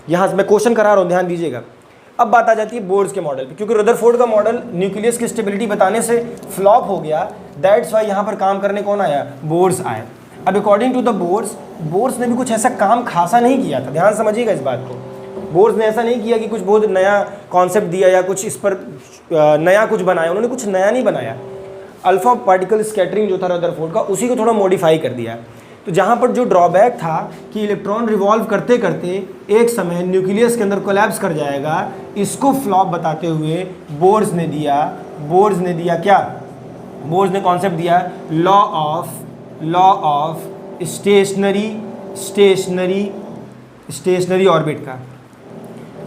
यहाँ से मैं क्वेश्चन करा रहा हूँ, ध्यान दीजिएगा। अब बात आ जाती है बोर्ड्स के मॉडल पे, क्योंकि रदरफोर्ड का मॉडल न्यूक्लियस की स्टेबिलिटी बताने से फ्लॉप हो गया, दैट्स वाई यहाँ पर काम करने कौन आया, बोर्ड्स आए। अब अकॉर्डिंग टू द बोर्ड्स ने भी कुछ ऐसा काम खासा नहीं किया था, ध्यान समझिएगा इस बात को। बोर्ड्स ने ऐसा नहीं किया कि कुछ बहुत नया कॉन्सेप्ट दिया या कुछ इस पर नया कुछ बनाया, उन्होंने कुछ नया नहीं बनाया। अल्फा पार्टिकल स्कैटरिंग जो था रदरफोर्ड का, उसी को थोड़ा मॉडिफाई कर दिया। तो जहाँ पर जो ड्रॉबैक था कि इलेक्ट्रॉन रिवॉल्व करते करते एक समय न्यूक्लियस के अंदर कोलैप्स कर जाएगा, इसको फ्लॉप बताते हुए बोर्ड्स ने दिया क्या, बोर्ड्स ने कॉन्सेप्ट दिया लॉ ऑफ स्टेशनरी ऑर्बिट का,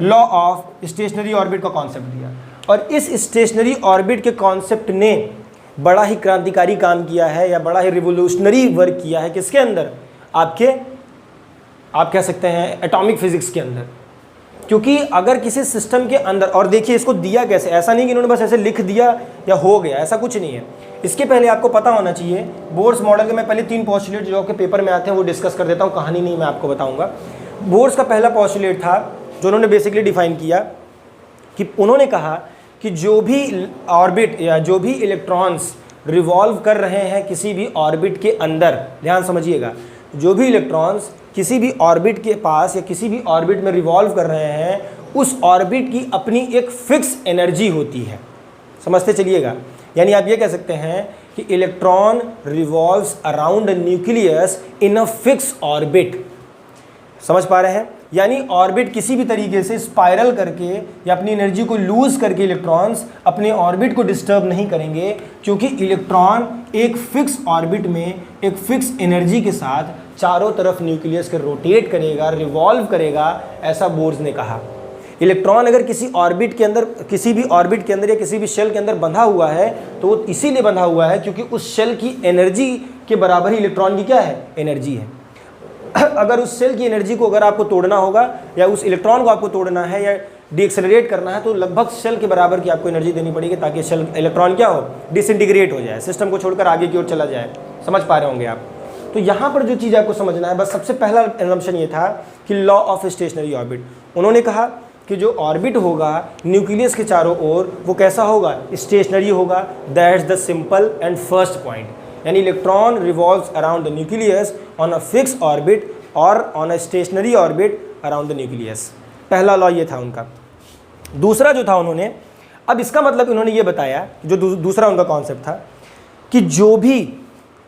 लॉ ऑफ स्टेशनरी ऑर्बिट का कॉन्सेप्ट दिया। और इस स्टेशनरी ऑर्बिट के कॉन्सेप्ट ने बड़ा ही क्रांतिकारी काम किया है, या बड़ा ही रिवोल्यूशनरी वर्क किया है किसके अंदर, आपके, आप कह सकते हैं एटॉमिक फिजिक्स के अंदर। क्योंकि अगर किसी सिस्टम के अंदर, और देखिए इसको दिया कैसे, ऐसा नहीं कि इन्होंने बस ऐसे लिख दिया या हो गया, ऐसा कुछ नहीं है। इसके पहले आपको पता होना चाहिए बोर्ड्स मॉडल के, मैं पहले 3 पॉस्टुलेट जो आपके पेपर में आते हैं वो डिस्कस कर देता हूँ, कहानी नहीं मैं आपको बताऊँगा। बोर्ड्स का पहला पॉस्टुलेट था जो उन्होंने बेसिकली डिफाइन किया कि उन्होंने कहा कि जो भी ऑर्बिट या जो भी इलेक्ट्रॉन्स रिवॉल्व कर रहे हैं किसी भी ऑर्बिट के अंदर, ध्यान समझिएगा, जो भी इलेक्ट्रॉन्स किसी भी ऑर्बिट के पास या किसी भी ऑर्बिट में रिवॉल्व कर रहे हैं, उस ऑर्बिट की अपनी एक फिक्स एनर्जी होती है। समझते चलिएगा, यानी आप ये कह सकते हैं कि electron revolves around a nucleus in a fix orbit. समझ पा रहे हैं? यानी ऑर्बिट किसी भी तरीके से स्पाइरल करके या अपनी एनर्जी को लूज करके इलेक्ट्रॉन्स अपने ऑर्बिट को डिस्टर्ब नहीं करेंगे, क्योंकि इलेक्ट्रॉन एक फिक्स ऑर्बिट में एक फिक्स एनर्जी के साथ चारों तरफ न्यूक्लियस के रोटेट करेगा, रिवॉल्व करेगा, ऐसा बोर्स ने कहा। इलेक्ट्रॉन अगर किसी ऑर्बिट के अंदर, किसी भी ऑर्बिट के अंदर या किसी भी शेल के अंदर बंधा हुआ है तो वो इसीलिए बंधा हुआ है क्योंकि उस शेल की एनर्जी के बराबर ही इलेक्ट्रॉन की क्या है, एनर्जी है। अगर उस सेल की एनर्जी को अगर आपको तोड़ना होगा या उस इलेक्ट्रॉन को आपको तोड़ना है या डीएक्सेलरेट करना है तो लगभग सेल के बराबर की आपको एनर्जी देनी पड़ेगी ताकि सेल इलेक्ट्रॉन क्या हो, डिसइंटीग्रेट हो जाए, सिस्टम को छोड़कर आगे की ओर चला जाए। समझ पा रहे होंगे आप। तो यहाँ पर जो चीज़ आपको समझना है, बस सबसे पहला एजम्पशन ये था कि लॉ ऑफ स्टेशनरी ऑर्बिट। उन्होंने कहा कि जो ऑर्बिट होगा न्यूक्लियस के चारों ओर वो कैसा होगा, स्टेशनरी होगा। That's the simple and first point, यानी electron revolves around the nucleus on a fix orbit और on a stationary orbit around the nucleus. पहला लॉ ये था उनका। दूसरा जो था उन्होंने, अब इसका मतलब उन्होंने ये बताया, जो दूसरा उनका कॉन्सेप्ट था कि जो भी,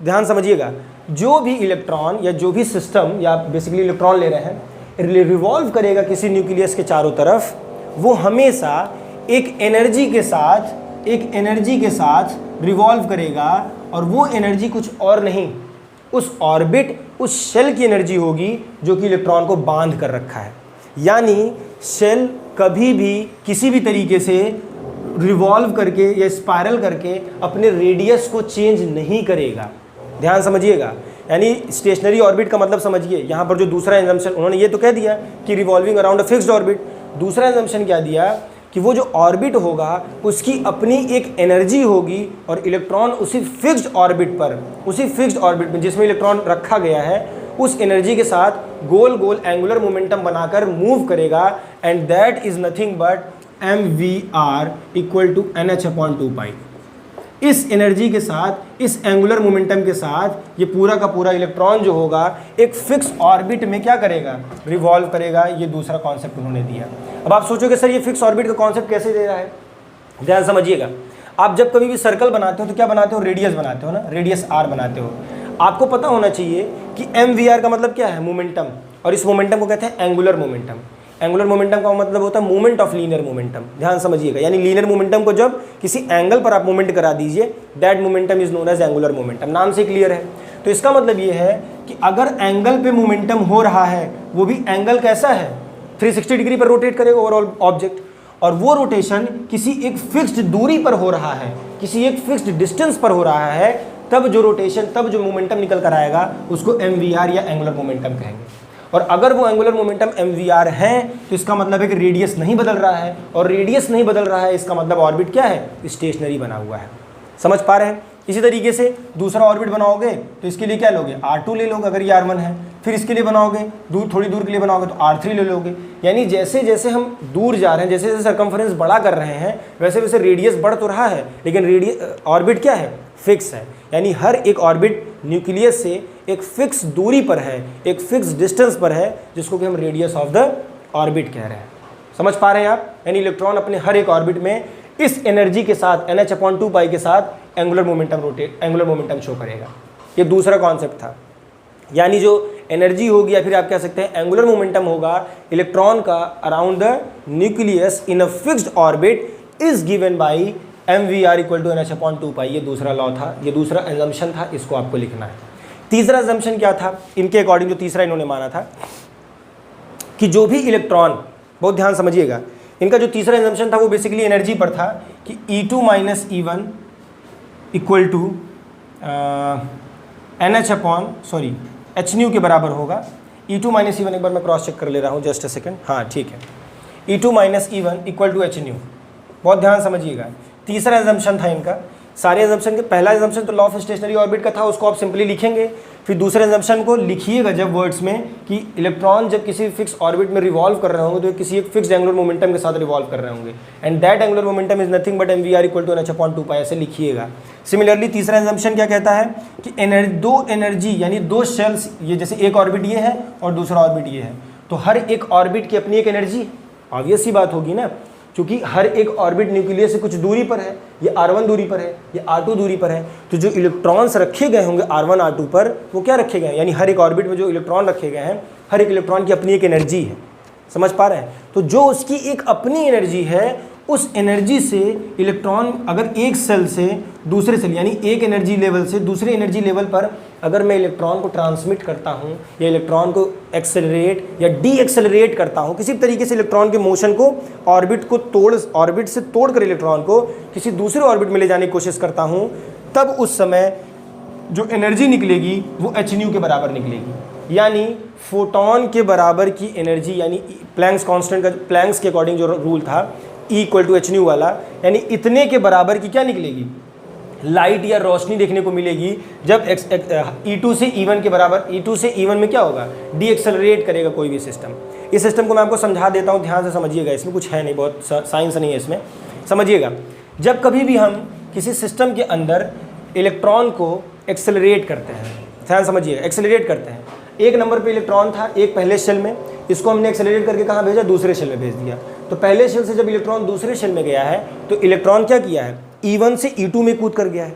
ध्यान समझिएगा, जो भी इलेक्ट्रॉन या जो भी सिस्टम या बेसिकली इलेक्ट्रॉन ले रहे हैं रिवॉल्व करेगा किसी न्यूक्लियस के चारों तरफ, वो हमेशा एक एनर्जी के साथ रिवॉल्व करेगा और वो एनर्जी कुछ और नहीं, उस ऑर्बिट, उस शेल की एनर्जी होगी जो कि इलेक्ट्रॉन को बांध कर रखा है। यानी शेल कभी भी किसी भी तरीके से रिवॉल्व करके या स्पाइरल करके अपने रेडियस को चेंज नहीं करेगा। ध्यान समझिएगा, यानी स्टेशनरी ऑर्बिट का मतलब समझिए। यहाँ पर जो दूसरा एजम्पशन उन्होंने ये तो कह दिया कि रिवॉल्विंग अराउंड अ फिक्स्ड ऑर्बिट। दूसरा एजम्पशन क्या दिया कि वो जो ऑर्बिट होगा उसकी अपनी एक एनर्जी होगी और इलेक्ट्रॉन उसी फिक्स्ड ऑर्बिट में जिसमें इलेक्ट्रॉन रखा गया है उस एनर्जी के साथ गोल गोल एंगुलर मोमेंटम बनाकर मूव करेगा, and that is nothing but mvr equal to nh/2π। इस एनर्जी के साथ, इस एंगुलर मोमेंटम के साथ ये पूरा का पूरा इलेक्ट्रॉन जो होगा एक फिक्स ऑर्बिट में क्या करेगा, रिवॉल्व करेगा। ये दूसरा कॉन्सेप्ट उन्होंने दिया। अब आप सोचोगे सर ये फिक्स ऑर्बिट का कॉन्सेप्ट कैसे दे रहा है, ध्यान समझिएगा। आप जब कभी भी सर्कल बनाते हो तो क्या बनाते हो, रेडियस बनाते हो ना, रेडियस r बनाते हो। आपको पता होना चाहिए कि mvr का मतलब क्या है, मोमेंटम, और इस मोमेंटम को कहते हैं एंगुलर मोमेंटम। एंगुलर मोमेंटम का मतलब होता है मूवमेंट ऑफ लीनियर मोमेंटम। ध्यान समझिएगा, यानी लीनियर मोमेंटम को जब किसी एंगल पर आप मूवमेंट करा दीजिए, that momentum is known as angular momentum. नाम से क्लियर है। तो इसका मतलब ये है कि अगर एंगल पे मोमेंटम हो रहा है, वो भी एंगल कैसा है, 360 डिग्री पर रोटेट करेगा ओवरऑल ऑब्जेक्ट, और वो रोटेशन किसी एक फिक्स्ड दूरी पर हो रहा है, किसी एक फिक्स्ड डिस्टेंस पर हो रहा है, तब जो रोटेशन, तब जो मोमेंटम निकल कर आएगा उसको mvr या एंगुलर मोमेंटम कहेंगे। और अगर वो एंगुलर मोमेंटम mvr है तो इसका मतलब है कि रेडियस नहीं बदल रहा है, और रेडियस नहीं बदल रहा है इसका मतलब ऑर्बिट क्या है, स्टेशनरी बना हुआ है। समझ पा रहे हैं। इसी तरीके से दूसरा ऑर्बिट बनाओगे तो इसके लिए क्या लोगे, r2 ले लोगे अगर ये r1 है, फिर इसके लिए बनाओगे थोड़ी दूर के लिए बनाओगे तो r3 ले लोगे। यानी जैसे जैसे हम दूर जा रहे हैं, जैसे जैसे सर्कमफरेंस बड़ा कर रहे हैं, वैसे वैसे रेडियस बढ़ तो रहा है, लेकिन ऑर्बिट क्या है, फिक्स है। यानी हर एक ऑर्बिट न्यूक्लियस से एक फिक्स दूरी पर है, एक फिक्स डिस्टेंस पर है, जिसको कि हम रेडियस ऑफ द ऑर्बिट कह रहे हैं। समझ पा रहे हैं आप। यानी इलेक्ट्रॉन अपने हर एक ऑर्बिट में इस एनर्जी के साथ, nh/2π के साथ एंगुलर मोमेंटम शो करेगा। ये दूसरा कॉन्सेप्ट था। यानी जो एनर्जी होगी या फिर आप कह सकते हैं एंगुलर मोमेंटम होगा इलेक्ट्रॉन का around the nucleus in a fixed orbit is given by mvr equal to nh/2π। ये दूसरा लॉ था, ये दूसरा एजम्पशन था, इसको आपको लिखना है। तीसरा एजम्पशन क्या था इनके अकॉर्डिंग, जो तीसरा इन्होंने माना था कि जो भी इलेक्ट्रॉन, बहुत ध्यान समझिएगा, इनका जो तीसरा एजम्पशन था वो बेसिकली एनर्जी पर था कि E2 - E1 equal to hν के बराबर होगा। E2 - E1, एक बार मैं क्रॉस चेक कर ले रहा हूँ, जस्ट अ सेकेंड। हाँ ठीक है, E2 - E1 equal to hν। बहुत ध्यान समझिएगा। तीसरा एजम्पशन था इनका। सारे एजम्पशन के, पहला एजम्पशन तो लॉ ऑफ स्टेशनरी ऑर्बिट का था, उसको आप सिंपली लिखेंगे। फिर दूसरे एजम्पशन को लिखिएगा जब वर्ड्स में कि इलेक्ट्रॉन जब किसी फिक्स ऑर्बिट में रिवॉल्व कर रहे होंगे तो किसी एक फिक्स एंगुलर मोमेंटम के साथ रिवॉल्व कर रहे होंगे, and that angular momentum is nothing but mvr equal to nh/2π, ऐसे लिखिएगा। सिमिलरली तीसरा एजम्पशन क्या कहता है कि दो एनर्जी यानी दो शेल्स, ये जैसे एक ऑर्बिट ये है और दूसरा ऑर्बिट ये है, तो हर एक ऑर्बिट की अपनी एक एनर्जी, ऑब्वियस सी बात होगी ना, क्योंकि हर एक ऑर्बिट न्यूक्लियस से कुछ दूरी पर है, ये r1 दूरी पर है, ये r2 दूरी पर है, तो जो इलेक्ट्रॉन्स रखे गए होंगे r1 r2 पर, वो क्या रखे गए हैं, यानी हर एक ऑर्बिट में जो इलेक्ट्रॉन रखे गए हैं, हर एक इलेक्ट्रॉन की अपनी एक एनर्जी है। समझ पा रहे हैं? तो जो उसकी एक अपनी एनर्जी है, उस एनर्जी से इलेक्ट्रॉन अगर एक सेल से दूसरे सेल यानी एक एनर्जी लेवल से दूसरे एनर्जी लेवल पर अगर मैं इलेक्ट्रॉन को ट्रांसमिट करता हूं या इलेक्ट्रॉन को एक्सेलरेट या डी एक्सेलरेट करता हूं, किसी तरीके से इलेक्ट्रॉन के मोशन को ऑर्बिट से तोड़कर इलेक्ट्रॉन को किसी दूसरे ऑर्बिट में ले जाने की कोशिश करता हूं, तब उस समय जो एनर्जी निकलेगी वो hν के बराबर निकलेगी। यानी फोटोन के बराबर की एनर्जी, यानी प्लैंक्स कांस्टेंट का प्लैंक्स के अकॉर्डिंग जो रूल था E = hν वाला, यानी इतने के बराबर की क्या निकलेगी, लाइट या रोशनी देखने को मिलेगी जब E2 से E1 के बराबर, E2 से E1 में क्या होगा, डी एक्सेलरेट करेगा कोई भी सिस्टम। इस सिस्टम को मैं आपको समझा देता हूँ, ध्यान से समझिएगा, इसमें कुछ है नहीं, बहुत साइंस नहीं है इसमें, समझिएगा। जब कभी भी हम किसी सिस्टम के अंदर इलेक्ट्रॉन को एक्सेलरेट करते हैं, ध्यान समझिए, एक्सेलरेट करते हैं, एक नंबर पे इलेक्ट्रॉन था एक पहले शेल में, इसको हमने एक्सेलरेट करके कहाँ भेजा, दूसरे शेल में भेज दिया। तो पहले शेल से जब इलेक्ट्रॉन दूसरे शेल में गया है तो इलेक्ट्रॉन क्या किया है, E1 से E2 में कूद कर गया है।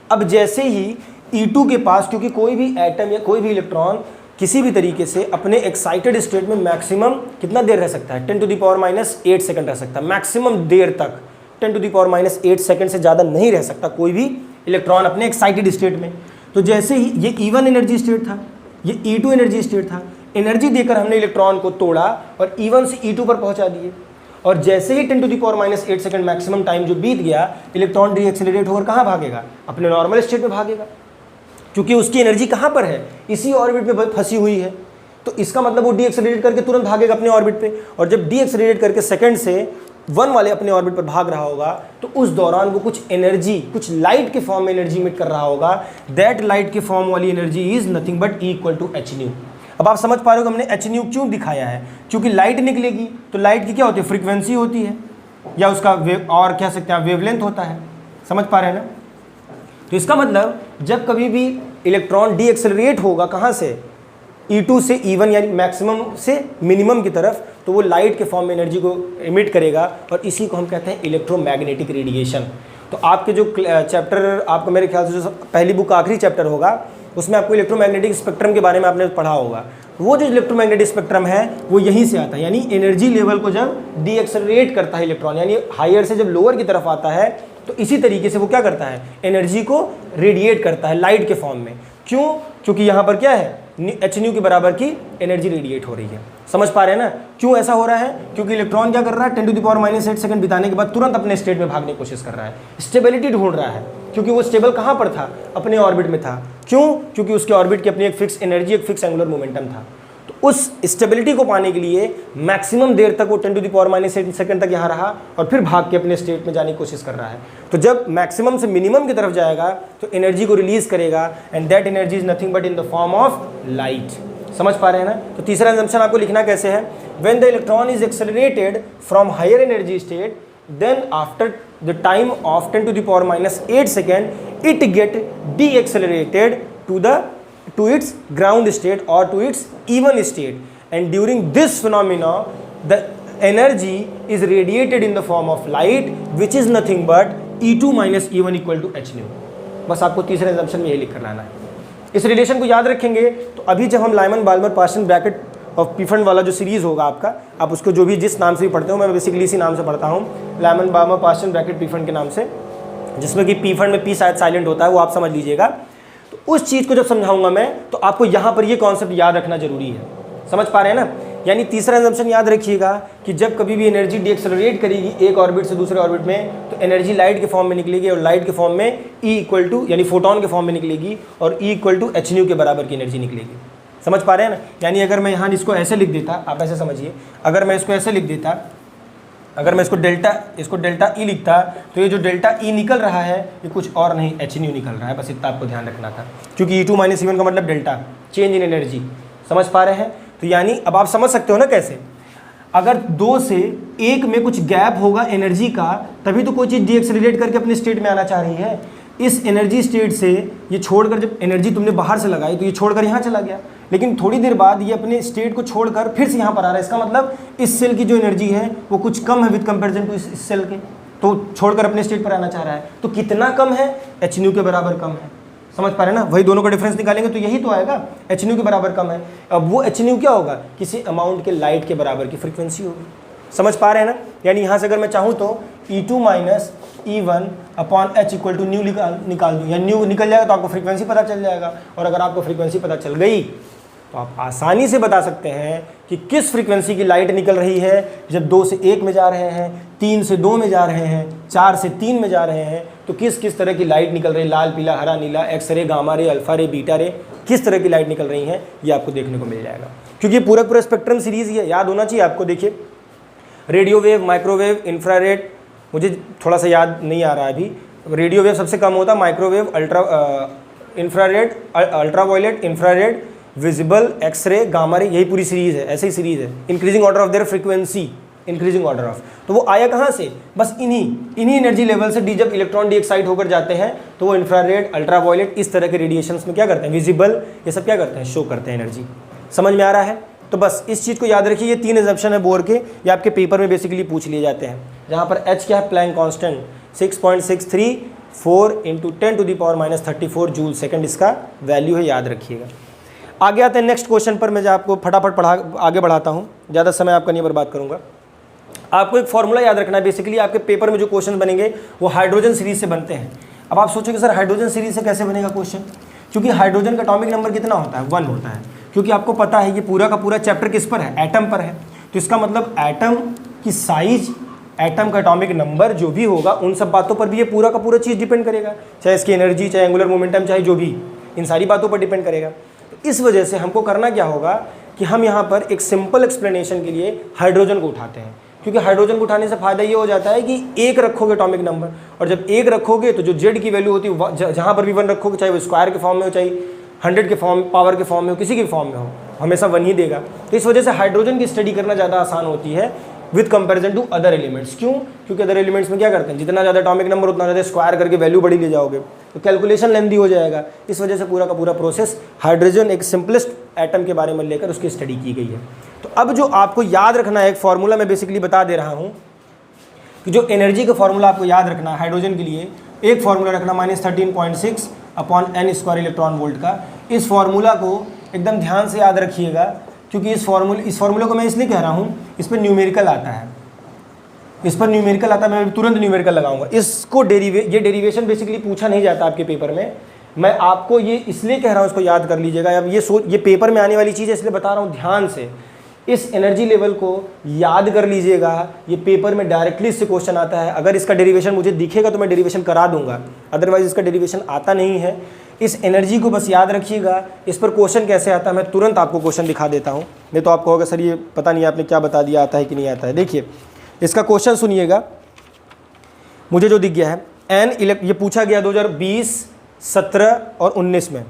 अब जैसे ही E2 के पास, क्योंकि कोई भी एटम या कोई भी इलेक्ट्रॉन किसी भी तरीके से अपने एक्साइटेड स्टेट में मैक्सिमम कितना देर रह सकता है, 10⁻⁸ सेकंड रह सकता है, मैक्सिमम देर तक 10⁻⁸ सेकंड से ज़्यादा नहीं रह सकता कोई भी इलेक्ट्रॉन अपने एक्साइटेड स्टेट में। तो जैसे ही ये E1 एनर्जी स्टेट था, ये E2 एनर्जी स्टेट था, एनर्जी देकर हमने इलेक्ट्रॉन को तोड़ा और E1 से E2 पर पहुंचा दिए, और जैसे ही 10⁻⁸ सेकंड मैक्सिमम टाइम जो बीत गया, इलेक्ट्रॉन डी एक्सेलरेट होकर कहाँ भागेगा, अपने नॉर्मल स्टेट में भागेगा, क्योंकि उसकी एनर्जी कहाँ पर है, इसी ऑर्बिट में फंसी हुई है। तो इसका मतलब वो डी एक्सेलरेट करके तुरंत भागेगा अपने ऑर्बिट पे, और जब डी एक्सेलरेट करके सेकंड से 1 वाले अपने ऑर्बिट पर भाग रहा होगा तो उस दौरान वो कुछ एनर्जी, कुछ लाइट के फॉर्म में एनर्जी इमिट कर रहा होगा। दैट लाइट के फॉर्म वाली energy is nothing but E = hν। अब आप समझ पा रहे हो कि हमने hν क्यों दिखाया है, क्योंकि लाइट निकलेगी तो लाइट की क्या होती है, फ्रीक्वेंसी होती है, या उसका और कह सकते हैं वेवलेंथ होता है, समझ पा रहे हैं ना। तो इसका मतलब जब कभी भी इलेक्ट्रॉन डी एक्सेलरेट होगा कहाँ से, E2 से E1 यानी मैक्सिमम से मिनिमम की तरफ, तो वो लाइट के फॉर्म में एनर्जी को इमिट करेगा, और इसी को हम कहते हैं इलेक्ट्रोमैग्नेटिक रेडिएशन। तो आपके जो चैप्टर, आपको मेरे ख्याल से जो पहली बुक का आखिरी चैप्टर होगा उसमें आपको इलेक्ट्रोमैग्नेटिक स्पेक्ट्रम के बारे में आपने पढ़ा होगा। वो जो इलेक्ट्रोमैग्नेटिक स्पेक्ट्रम है वो यहीं से आता है, यानी एनर्जी लेवल को जब डी एक्सेलरेट करता है इलेक्ट्रॉन, यानी हायर से जब लोअर की तरफ आता है, तो इसी तरीके से वो क्या करता है, एनर्जी को रेडिएट करता है लाइट के फॉर्म में। क्यों? क्योंकि यहाँ पर क्या है, hν के बराबर की एनर्जी रेडिएट हो रही है। समझ पा रहे हैं ना क्यों ऐसा हो रहा है? क्योंकि इलेक्ट्रॉन क्या कर रहा है, 10⁻⁸ सेकंड बिताने के बाद तुरंत अपने स्टेट में भागने की कोशिश कर रहा है, स्टेबिलिटी ढूंढ रहा है, क्योंकि वो स्टेबल कहाँ पर था, अपने ऑर्बिट में था। क्यों? क्योंकि उसके ऑर्बिट की अपनी एक फिक्स एनर्जी, एक फिक्स एंगुलर मोमेंटम था। तो उस स्टेबिलिटी को पाने के लिए मैक्सिमम देर तक वो 10⁻⁸ सेकंड तक यहाँ रहा और फिर भाग के अपने स्टेट में जाने की कोशिश कर रहा है। तो जब मैक्सिमम से मिनिमम की तरफ जाएगा तो एनर्जी को रिलीज करेगा, and that energy is nothing but in the form of light. समझ पा रहे हैं ना। तो तीसरा असम्पशन आपको लिखना कैसे है, when the electron is accelerated from higher energy state, then after the time of 10⁻⁸ second it get de accelerated to its ground state or to its E1 state, and during this phenomena the energy is radiated in the form of light which is nothing but E2 minus E1 equal to hν। बस आपको तीसरे assumption में यही लिख कर लाना है। इस रिलेशन को याद रखेंगे तो अभी जब हम Lyman Balmer portion bracket of पीफन वाला जो सीरीज होगा आपका, आप उसको जो भी जिस नाम से भी पढ़ते हो, मैं बेसिकली इसी नाम से पढ़ता हूँ, लाइमन बाल्मर पार्शन ब्रैकेट पीफन के नाम से, जिसमें कि पीफन में पी शायद साइलेंट होता है, वो आप समझ लीजिएगा। तो उस चीज़ को जब समझाऊंगा मैं तो आपको यहाँ पर ये कॉन्सेप्ट याद रखना जरूरी है। समझ पा रहे हैं ना। यानी तीसरा असम्पशन याद रखिएगा कि जब कभी भी एनर्जी डी एक्सेलरेट करेगी एक ऑर्बिट से दूसरे ऑर्बिट में, तो एनर्जी लाइट के फॉर्म में निकलेगी, और लाइट के फॉर्म में E यानी फोटोन के फॉर्म में निकलेगी, और E hν के बराबर की एनर्जी निकलेगी। समझ पा रहे हैं ना। यानी अगर मैं यहाँ इसको ऐसे लिख देता, आप ऐसे समझिए, अगर मैं इसको ऐसे लिख देता, अगर मैं इसको डेल्टा E लिखता, तो ये जो डेल्टा E निकल रहा है ये कुछ और नहीं hν निकल रहा है, बस इतना आपको ध्यान रखना था, क्योंकि E2 माइनस E1 का मतलब डेल्टा, चेंज इन एनर्जी। समझ पा रहे हैं। तो यानी अब आप समझ सकते हो ना कैसे, अगर 2 से 1 में कुछ गैप होगा एनर्जी का, तभी तो कोई चीज़ डी एक्सेलरेट करके अपने स्टेट में आना चाह रही है। इस एनर्जी स्टेट से ये छोड़कर, जब एनर्जी तुमने बाहर से लगाई तो ये छोड़कर यहाँ चला गया, लेकिन थोड़ी देर बाद ये अपने स्टेट को छोड़कर फिर से यहाँ पर आ रहा है। इसका मतलब इस सेल की जो एनर्जी है वो कुछ कम है विद कंपैरिजन टू इस सेल के, तो छोड़कर अपने स्टेट पर आना चाह रहा है। तो कितना कम है, hν के बराबर कम है। समझ पा रहे हैं ना, वही दोनों का डिफरेंस निकालेंगे तो यही तो आएगा, एच न्यू के बराबर कम है। अब वो एच न्यू क्या होगा, किसी अमाउंट के लाइट के बराबर की फ्रीक्वेंसी होगी। समझ पा रहे हैं ना, यानी यहाँ से अगर मैं चाहूँ तो E2 minus E1 upon H equal to nu निकाल दूँ, या न्यू निकल जाएगा तो आपको फ्रीक्वेंसी पता चल जाएगा। और अगर आपको फ्रीक्वेंसी पता चल गई तो आप आसानी से बता सकते हैं कि किस फ्रीक्वेंसी की लाइट निकल रही है जब 2 से 1 में जा रहे हैं, 3 से 2 में जा रहे हैं, 4 से 3 में जा रहे हैं, तो किस किस तरह की लाइट निकल रही है, लाल पीला हरा नीला, X ray gamma ray alpha ray beta ray, किस तरह की लाइट निकल रही हैं ये आपको देखने को मिल जाएगा। क्योंकि ये पूरा स्पेक्ट्रम सीरीज ही है, याद होना चाहिए आपको। देखिए रेडियो वेव, माइक्रोवेव, इंफ्रारेड, मुझे थोड़ा सा याद नहीं आ रहा है अभी, रेडियो वेव सबसे कम होता है, microwave, infrared, ultraviolet, infrared, visible, X ray, gamma ray, यही पूरी सीरीज है, ऐसे ही सीरीज है। Increasing order of their frequency, increasing order of, तो वो आया कहाँ से, बस इन्हीं एनर्जी लेवल से जब इलेक्ट्रॉन डी एक्साइट होकर जाते हैं तो वो इंफ्रारेड, अल्ट्रावायलेट, इस तरह के रेडिएशंस में क्या करते हैं, विजिबल, ये सब क्या करते हैं, शो करते हैं एनर्जी। समझ में आ रहा है, तो बस इस चीज़ को याद रखिए। ये 3 एजम्पशन है बोर के, ये आपके पेपर में बेसिकली पूछ लिए जाते हैं, जहाँ पर एच क्या है, प्लैंक कांस्टेंट 6.634 × 10⁻34 जूल सेकंड इसका वैल्यू है, याद रखिएगा। आगे आते हैं नेक्स्ट क्वेश्चन पर, मैं आपको फटाफट आगे बढ़ाता हूँ, ज़्यादा समय आपका नहीं बर्बाद करूँगा। आपको एक फॉर्मूला याद रखना है, बेसिकली आपके पेपर में जो क्वेश्चन बनेंगे वो हाइड्रोजन सीरीज से बनते हैं। अब आप सोचोगे सर हाइड्रोजन सीरीज से कैसे बनेगा क्वेश्चन, क्योंकि हाइड्रोजन का एटॉमिक नंबर कितना होता है, 1 होता है। क्योंकि आपको पता है ये पूरा का पूरा चैप्टर किस पर है, एटम पर है, तो इसका मतलब एटम की साइज, एटम का एटॉमिक नंबर जो भी होगा उन सब बातों पर भी ये पूरा का पूरा चीज़ डिपेंड करेगा, चाहे इसकी एनर्जी, चाहे एंगुलर मोमेंटम, चाहे जो भी, इन सारी बातों पर डिपेंड करेगा। तो इस वजह से हमको करना क्या होगा कि हम यहाँ पर एक सिंपल एक्सप्लेनेशन के लिए हाइड्रोजन को उठाते हैं, क्योंकि हाइड्रोजन को उठाने से फायदा ये हो जाता है कि एक रखोगे एटॉमिक नंबर, और जब एक रखोगे तो जो जेड की वैल्यू होती है जहाँ पर भी 1 रखोगे, चाहे वो स्क्वायर के फॉर्म में हो, चाहे 100 के फॉर्म, पावर के फॉर्म में हो, किसी के फॉर्म में हो, हमेशा 1 ही देगा। तो इस वजह से हाइड्रोजन की स्टडी करना ज़्यादा आसान होती है with comparison to other elements. क्यों, क्योंकि अदर एलिमेंट्स में क्या करते हैं, जितना ज़्यादा एटॉमिक नंबर उतना ज़्यादा स्क्वायर करके वैल्यू बड़ी ले जाओगे, तो कैलकुलेशन लेंथी हो जाएगा। इस वजह से पूरा का पूरा प्रोसेस हाइड्रोजन एक सिंपलेस्ट एटम के बारे में लेकर उसकी स्टडी की गई है। तो अब जो आपको याद रखना है, एक फार्मूला मैं बेसिकली बता दे रहा हूँ कि जो एनर्जी का फार्मूला आपको याद रखना है हाइड्रोजन के लिए, एक फार्मूला रखना -13.6 अपॉन n² इलेक्ट्रॉन वोल्ट का। इस फार्मूला को एकदम ध्यान से याद रखिएगा, क्योंकि इस फार्मूले को मैं इसलिए कह रहा हूँ, इस पर न्यूमेरिकल आता है, इस पर न्यूमेरिकल आता है, मैं तुरंत न्यूमेरिकल लगाऊंगा। इसको ये डेरिवेशन बेसिकली पूछा नहीं जाता आपके पेपर में, मैं आपको ये इसलिए कह रहा हूँ, इसको याद कर लीजिएगा। अब ये पेपर में आने वाली चीज़ है, इसलिए बता रहा हूँ ध्यान से। इस एनर्जी लेवल को याद कर लीजिएगा, ये पेपर में डायरेक्टली इससे क्वेश्चन आता है। अगर इसका डेरिवेशन मुझे दिखेगा तो मैं डेरिवेशन करा दूंगा, अदरवाइज इसका डेरिवेशन आता नहीं है। इस एनर्जी को बस याद रखिएगा। इस पर क्वेश्चन कैसे आता है मैं तुरंत आपको क्वेश्चन दिखा देता हूँ, नहीं तो आपको होगा सर ये पता नहीं आपने क्या बता दिया, आता है कि नहीं आता है। देखिए इसका क्वेश्चन सुनिएगा, मुझे जो दिख गया है ये पूछा गया 2020, 17 और 19 में।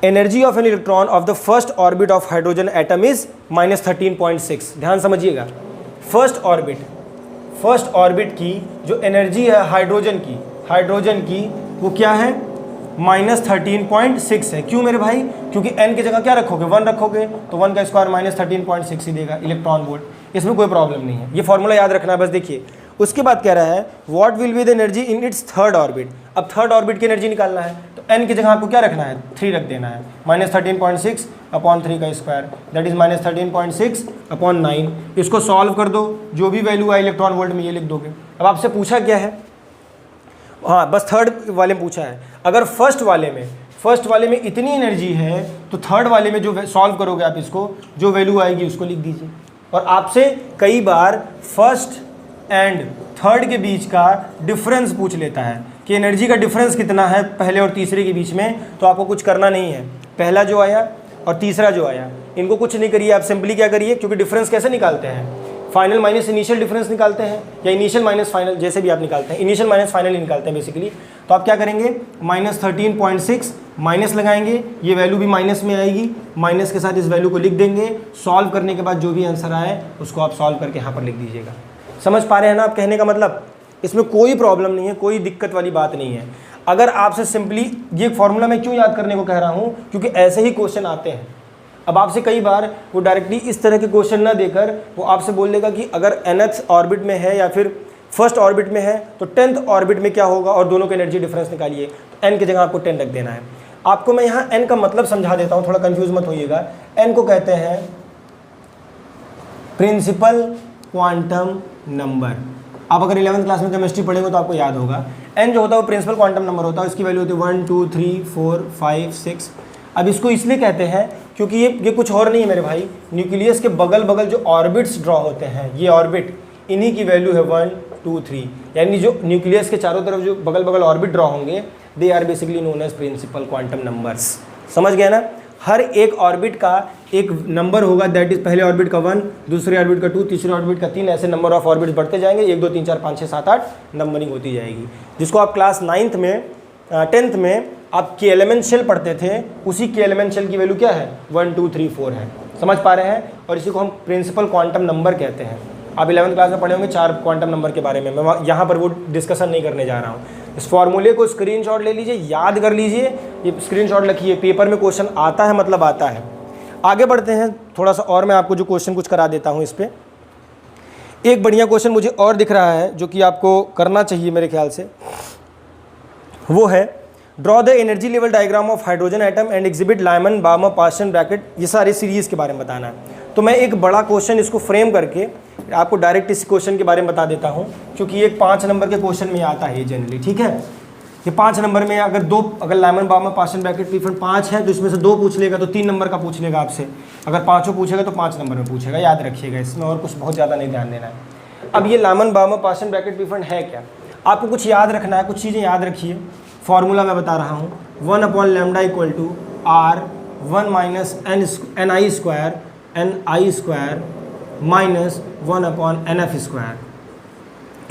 Energy of an electron of the first orbit of hydrogen atom is -13.6। ध्यान समझिएगा, फर्स्ट ऑर्बिट की जो एनर्जी है हाइड्रोजन की वो क्या है, -13.6 है। क्यों मेरे भाई, क्योंकि n की जगह क्या रखोगे, 1 रखोगे, तो 1 का स्क्वायर -13.6 ही देगा इलेक्ट्रॉन वोल्ट। इसमें कोई प्रॉब्लम नहीं है, ये फॉर्मूला याद रखना है बस। देखिए उसके बाद कह रहा है what will be the energy in its third orbit. अब थर्ड ऑर्बिट की एनर्जी निकालना है, तो n की जगह आपको क्या रखना है, 3 रख देना है, -13.6 अपॉन 3 का स्क्वायर, दैट इज -13.6 अपॉन 9। इसको सॉल्व कर दो, जो भी वैल्यू है इलेक्ट्रॉन वोल्ट में ये लिख दोगे। अब आपसे पूछा क्या है, हाँ बस थर्ड वाले में पूछा है। अगर फर्स्ट वाले में इतनी एनर्जी है तो थर्ड वाले में जो सॉल्व करोगे आप इसको, जो वैल्यू आएगी उसको लिख दीजिए। और आपसे कई बार फर्स्ट एंड थर्ड के बीच का डिफरेंस पूछ लेता है कि एनर्जी का डिफरेंस कितना है पहले और तीसरे के बीच में, तो आपको कुछ करना नहीं है। पहला जो आया और तीसरा जो आया इनको कुछ नहीं करिए, आप सिंपली क्या करिए, क्योंकि डिफरेंस कैसे निकालते हैं, फाइनल माइनस इनिशियल डिफरेंस निकालते हैं, या इनिशियल माइनस फाइनल, जैसे भी आप निकालते हैं, इनिशियल माइनस फाइनल ही निकालते हैं बेसिकली। तो आप क्या करेंगे, -13.6 माइनस लगाएंगे, ये वैल्यू भी माइनस में आएगी, माइनस के साथ इस वैल्यू को लिख देंगे। सॉल्व करने के बाद जो भी आंसर आए उसको आप सॉल्व करके यहाँ पर लिख दीजिएगा। समझ पा रहे हैं ना आप कहने का मतलब, इसमें कोई प्रॉब्लम नहीं है, कोई दिक्कत वाली बात नहीं है। अगर आपसे सिंपली ये फॉर्मूला मैं क्यों याद करने को कह रहा हूँ, क्योंकि ऐसे ही क्वेश्चन आते हैं। अब आपसे कई बार वो डायरेक्टली इस तरह के क्वेश्चन ना देकर वो आपसे बोल देगा कि अगर nth ऑर्बिट में है या फिर फर्स्ट ऑर्बिट में है तो 10th ऑर्बिट में क्या होगा और दोनों का एनर्जी डिफरेंस निकालिए। तो n की जगह आपको 10 रख देना है। आपको मैं यहाँ n का मतलब समझा देता हूँ, थोड़ा कंफ्यूज मत होइएगा। n को कहते हैं प्रिंसिपल क्वांटम नंबर। आप अगर 11th क्लास में केमिस्ट्री पढ़ेंगे तो आपको याद होगा। n जो होता है वो प्रिंसिपल क्वांटम नंबर होता है, उसकी वैल्यू होती है 1 2 3 4 5 6। अब इसको इसलिए कहते हैं क्योंकि ये कुछ और नहीं है मेरे भाई, न्यूक्लियस के बगल बगल जो ऑर्बिट्स ड्रॉ होते हैं, ये ऑर्बिट, इन्हीं की वैल्यू है 1 2 3। यानी जो न्यूक्लियस के चारों तरफ जो बगल बगल ऑर्बिट ड्रॉ होंगे, they are basically known as principal quantum numbers. समझ गए ना? हर एक ऑर्बिट का एक नंबर होगा, दैट इज पहले ऑर्बिट का 1, दूसरे ऑर्बिट का 2, तीसरे ऑर्बिट का 3, ऐसे नंबर ऑफ ऑर्बिट्स बढ़ते जाएंगे, 1 2 3 4 5 6 7 8 नंबरिंग होती जाएगी। जिसको आप क्लास 9th में 10th में आप के एलिमेंट शेल पढ़ते थे, उसी के एलिमेंट शेल की वैल्यू क्या है? 1 2 3 4 है। समझ पा रहे हैं? और इसी को हम प्रिंसिपल क्वांटम नंबर कहते हैं। आप 11th क्लास में पढ़े होंगे 4 क्वांटम नंबर के बारे में, मैं यहाँ पर वो डिस्कशन नहीं करने जा रहा हूँ। इस फॉर्मूले को स्क्रीनशॉट ले लीजिए, याद कर लीजिए, ये स्क्रीनशॉट रखिए, पेपर में क्वेश्चन आता है मतलब आता है। आगे बढ़ते हैं थोड़ा सा, और मैं आपको जो क्वेश्चन कुछ करा देता हूँ इस पर। एक बढ़िया क्वेश्चन मुझे और दिख रहा है जो कि आपको करना चाहिए मेरे ख्याल से, वो है draw the energy level diagram of hydrogen atom and exhibit Lyman Balmer Paschen Brackett. ये सारे सीरीज़ के बारे में बताना है। तो मैं एक बड़ा क्वेश्चन इसको फ्रेम करके आपको डायरेक्ट इस क्वेश्चन के बारे में बता देता हूँ, क्योंकि ये 5 नंबर के क्वेश्चन में आता है जनरली। ठीक है, ये 5 नंबर में अगर Lyman Balmer Paschen Brackett different 5 है तो इसमें से 2 पूछ लेगा तो 3 नंबर का पूछ लेगा आपसे। अगर 5 पूछेगा तो 5 नंबर में पूछेगा, याद रखिएगा। इसमें और कुछ बहुत ज़्यादा नहीं ध्यान देना है। अब ये Lyman Balmer Paschen Brackett different है क्या, आपको कुछ याद रखना है, कुछ चीज़ें याद रखिए। फॉर्मूला मैं बता रहा हूँ, 1/λ = R1 - ni square minus 1/nf²।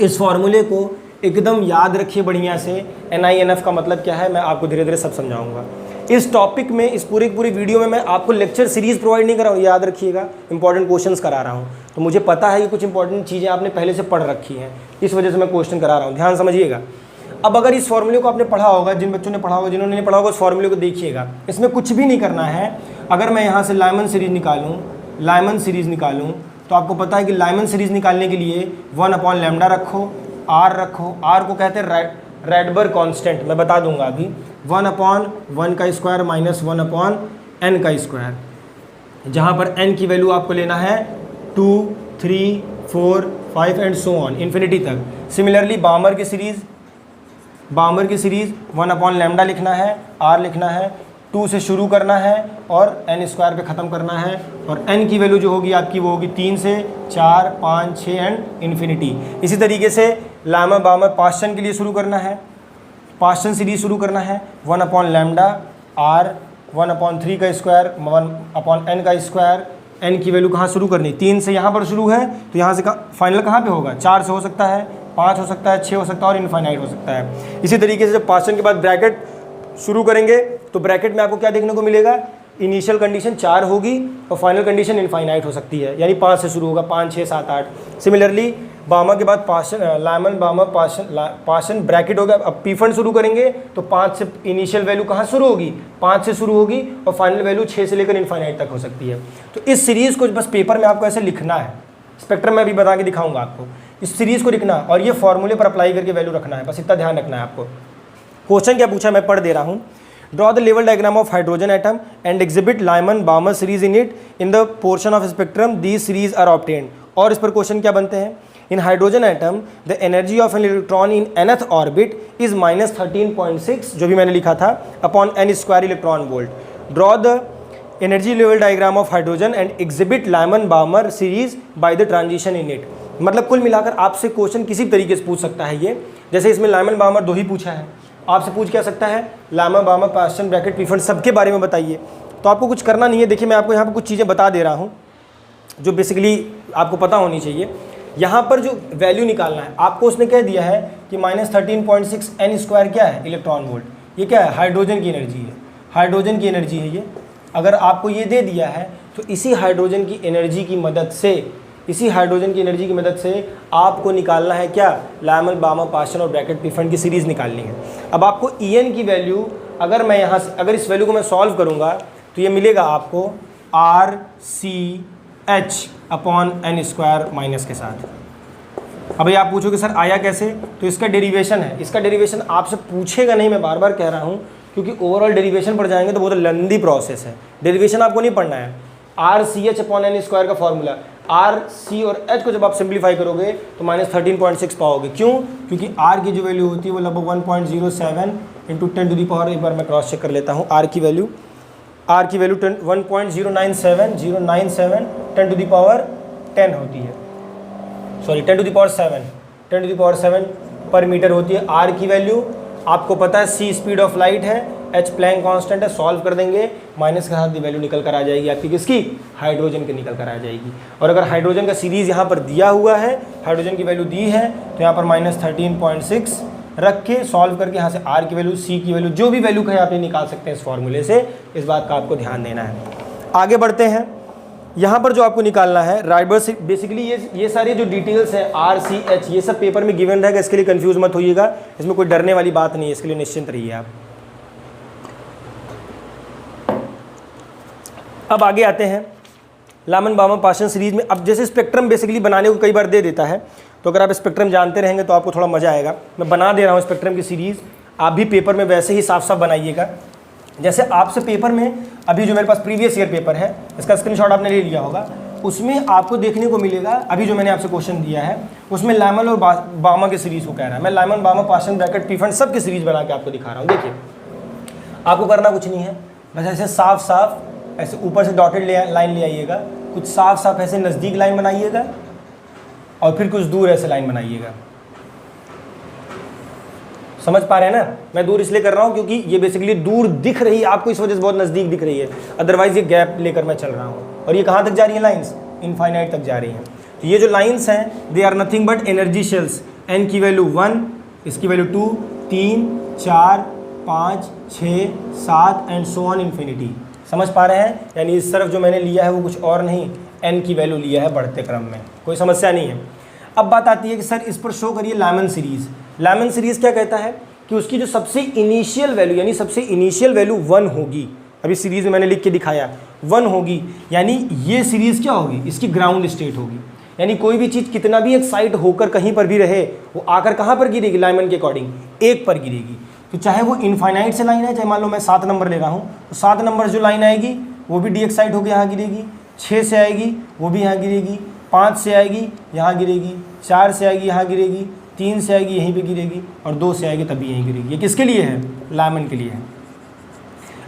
इस फॉर्मूले को एकदम याद रखिए बढ़िया से। NiNF का मतलब क्या है मैं आपको धीरे धीरे सब समझाऊंगा। इस टॉपिक में, इस पूरी वीडियो में मैं आपको लेक्चर सीरीज़ प्रोवाइड नहीं कर रहा हूँ, याद रखिएगा, इंपॉर्टेंट क्वेश्चंस करा रहा हूँ। तो मुझे पता है कि कुछ इंपॉर्टेंट चीज़ें आपने पहले से पढ़ रखी हैं, इस वजह से मैं क्वेश्चन करा रहा हूँ, ध्यान समझिएगा। अब अगर इस फॉर्मूले को आपने पढ़ा होगा, जिन बच्चों ने पढ़ा होगा, जिन्होंने नहीं पढ़ा होगा, उस फॉर्मूले को देखिएगा। इसमें कुछ भी नहीं करना है। अगर मैं यहाँ से लाइमन सीरीज़ निकालूँ तो आपको पता है कि लाइमन सीरीज़ निकालने के लिए 1/λ रखो, R रखो। R को कहते हैं रैडबर्ग कांस्टेंट, मैं बता दूंगा अभी। 1/1² माइनस 1/n², जहाँ पर n की वैल्यू आपको लेना है 2 3 4 5 एंड सो ऑन इन्फिनिटी तक। सिमिलरली बार्मर की सीरीज़ 1/λ लिखना है, R लिखना है, 2 से शुरू करना है और n² पे ख़त्म करना है। और n की वैल्यू जो होगी आपकी वो होगी 3 से 4 5 6 एंड इन्फिनिटी। इसी तरीके से लाइमन बार्मर पार्सन के लिए शुरू करना है, पार्सन सीरीज शुरू करना है 1/λ R 1/3² 1/n²। n की वैल्यू कहाँ शुरू करनी, 3 से यहाँ पर शुरू है तो यहाँ से फाइनल कहाँ पे होगा, 4 से हो सकता है, 5 हो सकता है, 6 हो सकता है और इनफाइनाइट हो सकता है। इसी तरीके से जब पार्सन के बाद ब्रैकेट शुरू करेंगे तो ब्रैकेट में आपको क्या देखने को मिलेगा, इनिशियल कंडीशन 4 होगी और फाइनल कंडीशन इनफाइनाइट हो सकती है, यानी 5 से शुरू होगा, 5 6 7 8। सिमिलरली बार्मर के बाद लाइमन बार्मर पार्सन ब्रैकेट होगा। अब पी-फंड शुरू करेंगे तो 5 से इनिशियल वैल्यू कहाँ शुरू होगी, 5 से शुरू होगी और फाइनल वैल्यू 6 से लेकर इनफाइनाइट तक हो सकती है। तो इस सीरीज़ को बस पेपर में आपको ऐसे लिखना है, स्पेक्ट्रम में अभी बता के दिखाऊंगा आपको। इस सीरीज़ को लिखना और ये फॉर्मूले पर अप्लाई करके वैल्यू रखना है, बस इतना ध्यान रखना है आपको। क्वेश्चन क्या पूछा मैं पढ़ दे रहा हूँ। Draw the level diagram of hydrogen atom and exhibit Lyman Balmer series in it in the portion of spectrum these series are obtained. और इस पर क्वेश्चन क्या बनते हैं, in hydrogen atom the energy of an electron in nth orbit is -13.6, जो भी मैंने लिखा था, upon n² electron volt. Draw the energy level diagram of hydrogen and exhibit Lyman Balmer series by the transition in it. मतलब कुल मिलाकर आपसे question किसी तरीके से पूछ सकता है ये, जैसे इसमें लाइमन बार्मर 2 ही पूछा है, आपसे पूछ क्या सकता है Lyman Balmer Paschen Brackett Pfund सबके बारे में बताइए। तो आपको कुछ करना नहीं है, देखिए मैं आपको यहाँ पर कुछ चीज़ें बता दे रहा हूँ जो बेसिकली आपको पता होनी चाहिए। यहाँ पर जो वैल्यू निकालना है आपको, उसने कह दिया है कि -13.6 n² क्या है, इलेक्ट्रॉन वोल्ट। ये क्या है, हाइड्रोजन की एनर्जी है, हाइड्रोजन की एनर्जी है ये। अगर आपको ये दे दिया है तो इसी हाइड्रोजन की एनर्जी की मदद से आपको निकालना है क्या, लाइमन बार्मर पार्सन और ब्रैकेट पी-फंड की सीरीज़ निकालनी है। अब आपको En की वैल्यू, अगर मैं यहाँ से अगर इस वैल्यू को मैं सॉल्व करूँगा तो ये मिलेगा आपको RCH अपॉन n² माइनस के साथ। अब भाई आप पूछोगे सर आया कैसे, तो इसका डेरिवेशन है। इसका डेरिवेशन आपसे पूछेगा नहीं, मैं बार बार कह रहा हूँ, क्योंकि ओवरऑल डेरिवेशन पर जाएंगे तो बहुत लेंदी प्रोसेस है। डेरिवेशन आपको नहीं पढ़ना है। RCH/n² का फॉर्मूला, R, C और H को जब आप सिंप्लीफाई करोगे तो -13.6 पाओगे। क्यों? क्योंकि R की जो वैल्यू होती है वो लगभग 1.07 × 10⁻, एक बार मैं क्रॉस चेक कर लेता हूँ। R की वैल्यू 1.097 10⁻10 होती है, सॉरी 10⁻7 पर मीटर होती है R की वैल्यू। आपको पता है C स्पीड ऑफ लाइट है, H प्लैंक कांस्टेंट है, सॉल्व कर देंगे, माइनस के साथ ये वैल्यू निकल कर आ जाएगी आपकी, किसकी? हाइड्रोजन की निकल कर आ जाएगी। और अगर हाइड्रोजन का सीरीज़ यहाँ पर दिया हुआ है, हाइड्रोजन की वैल्यू दी है, तो यहाँ पर -13.6 रख के सॉल्व करके यहाँ से R की वैल्यू, C की वैल्यू, जो भी वैल्यू कहे आप ये निकाल सकते हैं इस फॉर्मूले से। इस बात का आपको ध्यान देना है। आगे बढ़ते हैं। यहाँ पर जो आपको निकालना है राइबर्स, बेसिकली ये सारी जो डिटेल्स हैं R, C, H, ये सब पेपर में गिवन रहेगा, इसके लिए कंफ्यूज मत होइएगा, इसमें कोई डरने वाली बात नहीं है, इसके लिए निश्चिंत रहिए आप। अब आगे आते हैं लामन बामन पाशन सीरीज में। अब जैसे स्पेक्ट्रम बेसिकली बनाने को कई बार दे देता है, तो अगर आप स्पेक्ट्रम जानते रहेंगे तो आपको थोड़ा मज़ा आएगा। मैं बना दे रहा हूँ स्पेक्ट्रम की सीरीज़, आप भी पेपर में वैसे ही साफ साफ बनाइएगा। जैसे आपसे पेपर में अभी जो मेरे पास प्रीवियस ईयर पेपर है, इसका स्क्रीनशॉट आपने ले लिया होगा, उसमें आपको देखने को मिलेगा, अभी जो मैंने आपसे क्वेश्चन दिया है उसमें लामन और बामा की सीरीज़ को कह रहा है। मैं लामन बामा पाशन ब्रैकेट पी फंड सब की सीरीज़ बना के आपको दिखा रहा हूँ। देखिए आपको करना कुछ नहीं है, बस ऐसे साफ साफ ऐसे ऊपर से डॉटेड लाइन ले आइएगा, कुछ साफ साफ ऐसे नज़दीक लाइन बनाइएगा और फिर कुछ दूर ऐसे लाइन बनाइएगा। समझ पा रहे हैं ना? मैं दूर इसलिए कर रहा हूँ क्योंकि ये बेसिकली दूर दिख रही है आपको, इस वजह से बहुत नज़दीक दिख रही है, अदरवाइज ये गैप लेकर मैं चल रहा हूँ। और ये कहाँ तक जा रही है लाइन्स? इनफाइनाइट तक जा रही हैं। तो ये जो लाइन्स हैं they are nothing but energy shells. n की वैल्यू 1, इसकी value 2, 3, 4, 5, 6, 7 and so on infinity. समझ पा रहे हैं? यानी इस तरफ जो मैंने लिया है वो कुछ और नहीं, n की वैल्यू लिया है बढ़ते क्रम में, कोई समस्या नहीं है। अब बात आती है कि सर इस पर शो करिए लामन सीरीज़। लामन सीरीज़ क्या कहता है कि उसकी जो सबसे इनिशियल वैल्यू, यानी सबसे इनिशियल वैल्यू 1 होगी। अभी सीरीज़ में मैंने लिख के दिखाया 1 होगी, यानी ये सीरीज़ क्या होगी? इसकी ग्राउंड स्टेट होगी। यानी कोई भी चीज़ कितना भी एक्साइट होकर कहीं पर भी रहे, वो आकर कहाँ पर गिरेगी? लामन के अकॉर्डिंग 1 पर गिरेगी। तो चाहे वो इनफाइनाइट से लाइन है, चाहे मान लो मैं 7 नंबर ले रहा हूँ, तो 7 नंबर जो लाइन आएगी वो भी डी एक्साइट होकर यहाँ गिरेगी, 6 से आएगी वो भी यहाँ गिरेगी, 5 से आएगी यहाँ गिरेगी, 4 से आएगी यहाँ गिरेगी, 3 से आएगी यहीं पे गिरेगी और 2 से आएगी तभी यहीं गिरेगी। ये किसके लिए है? लामन के लिए है।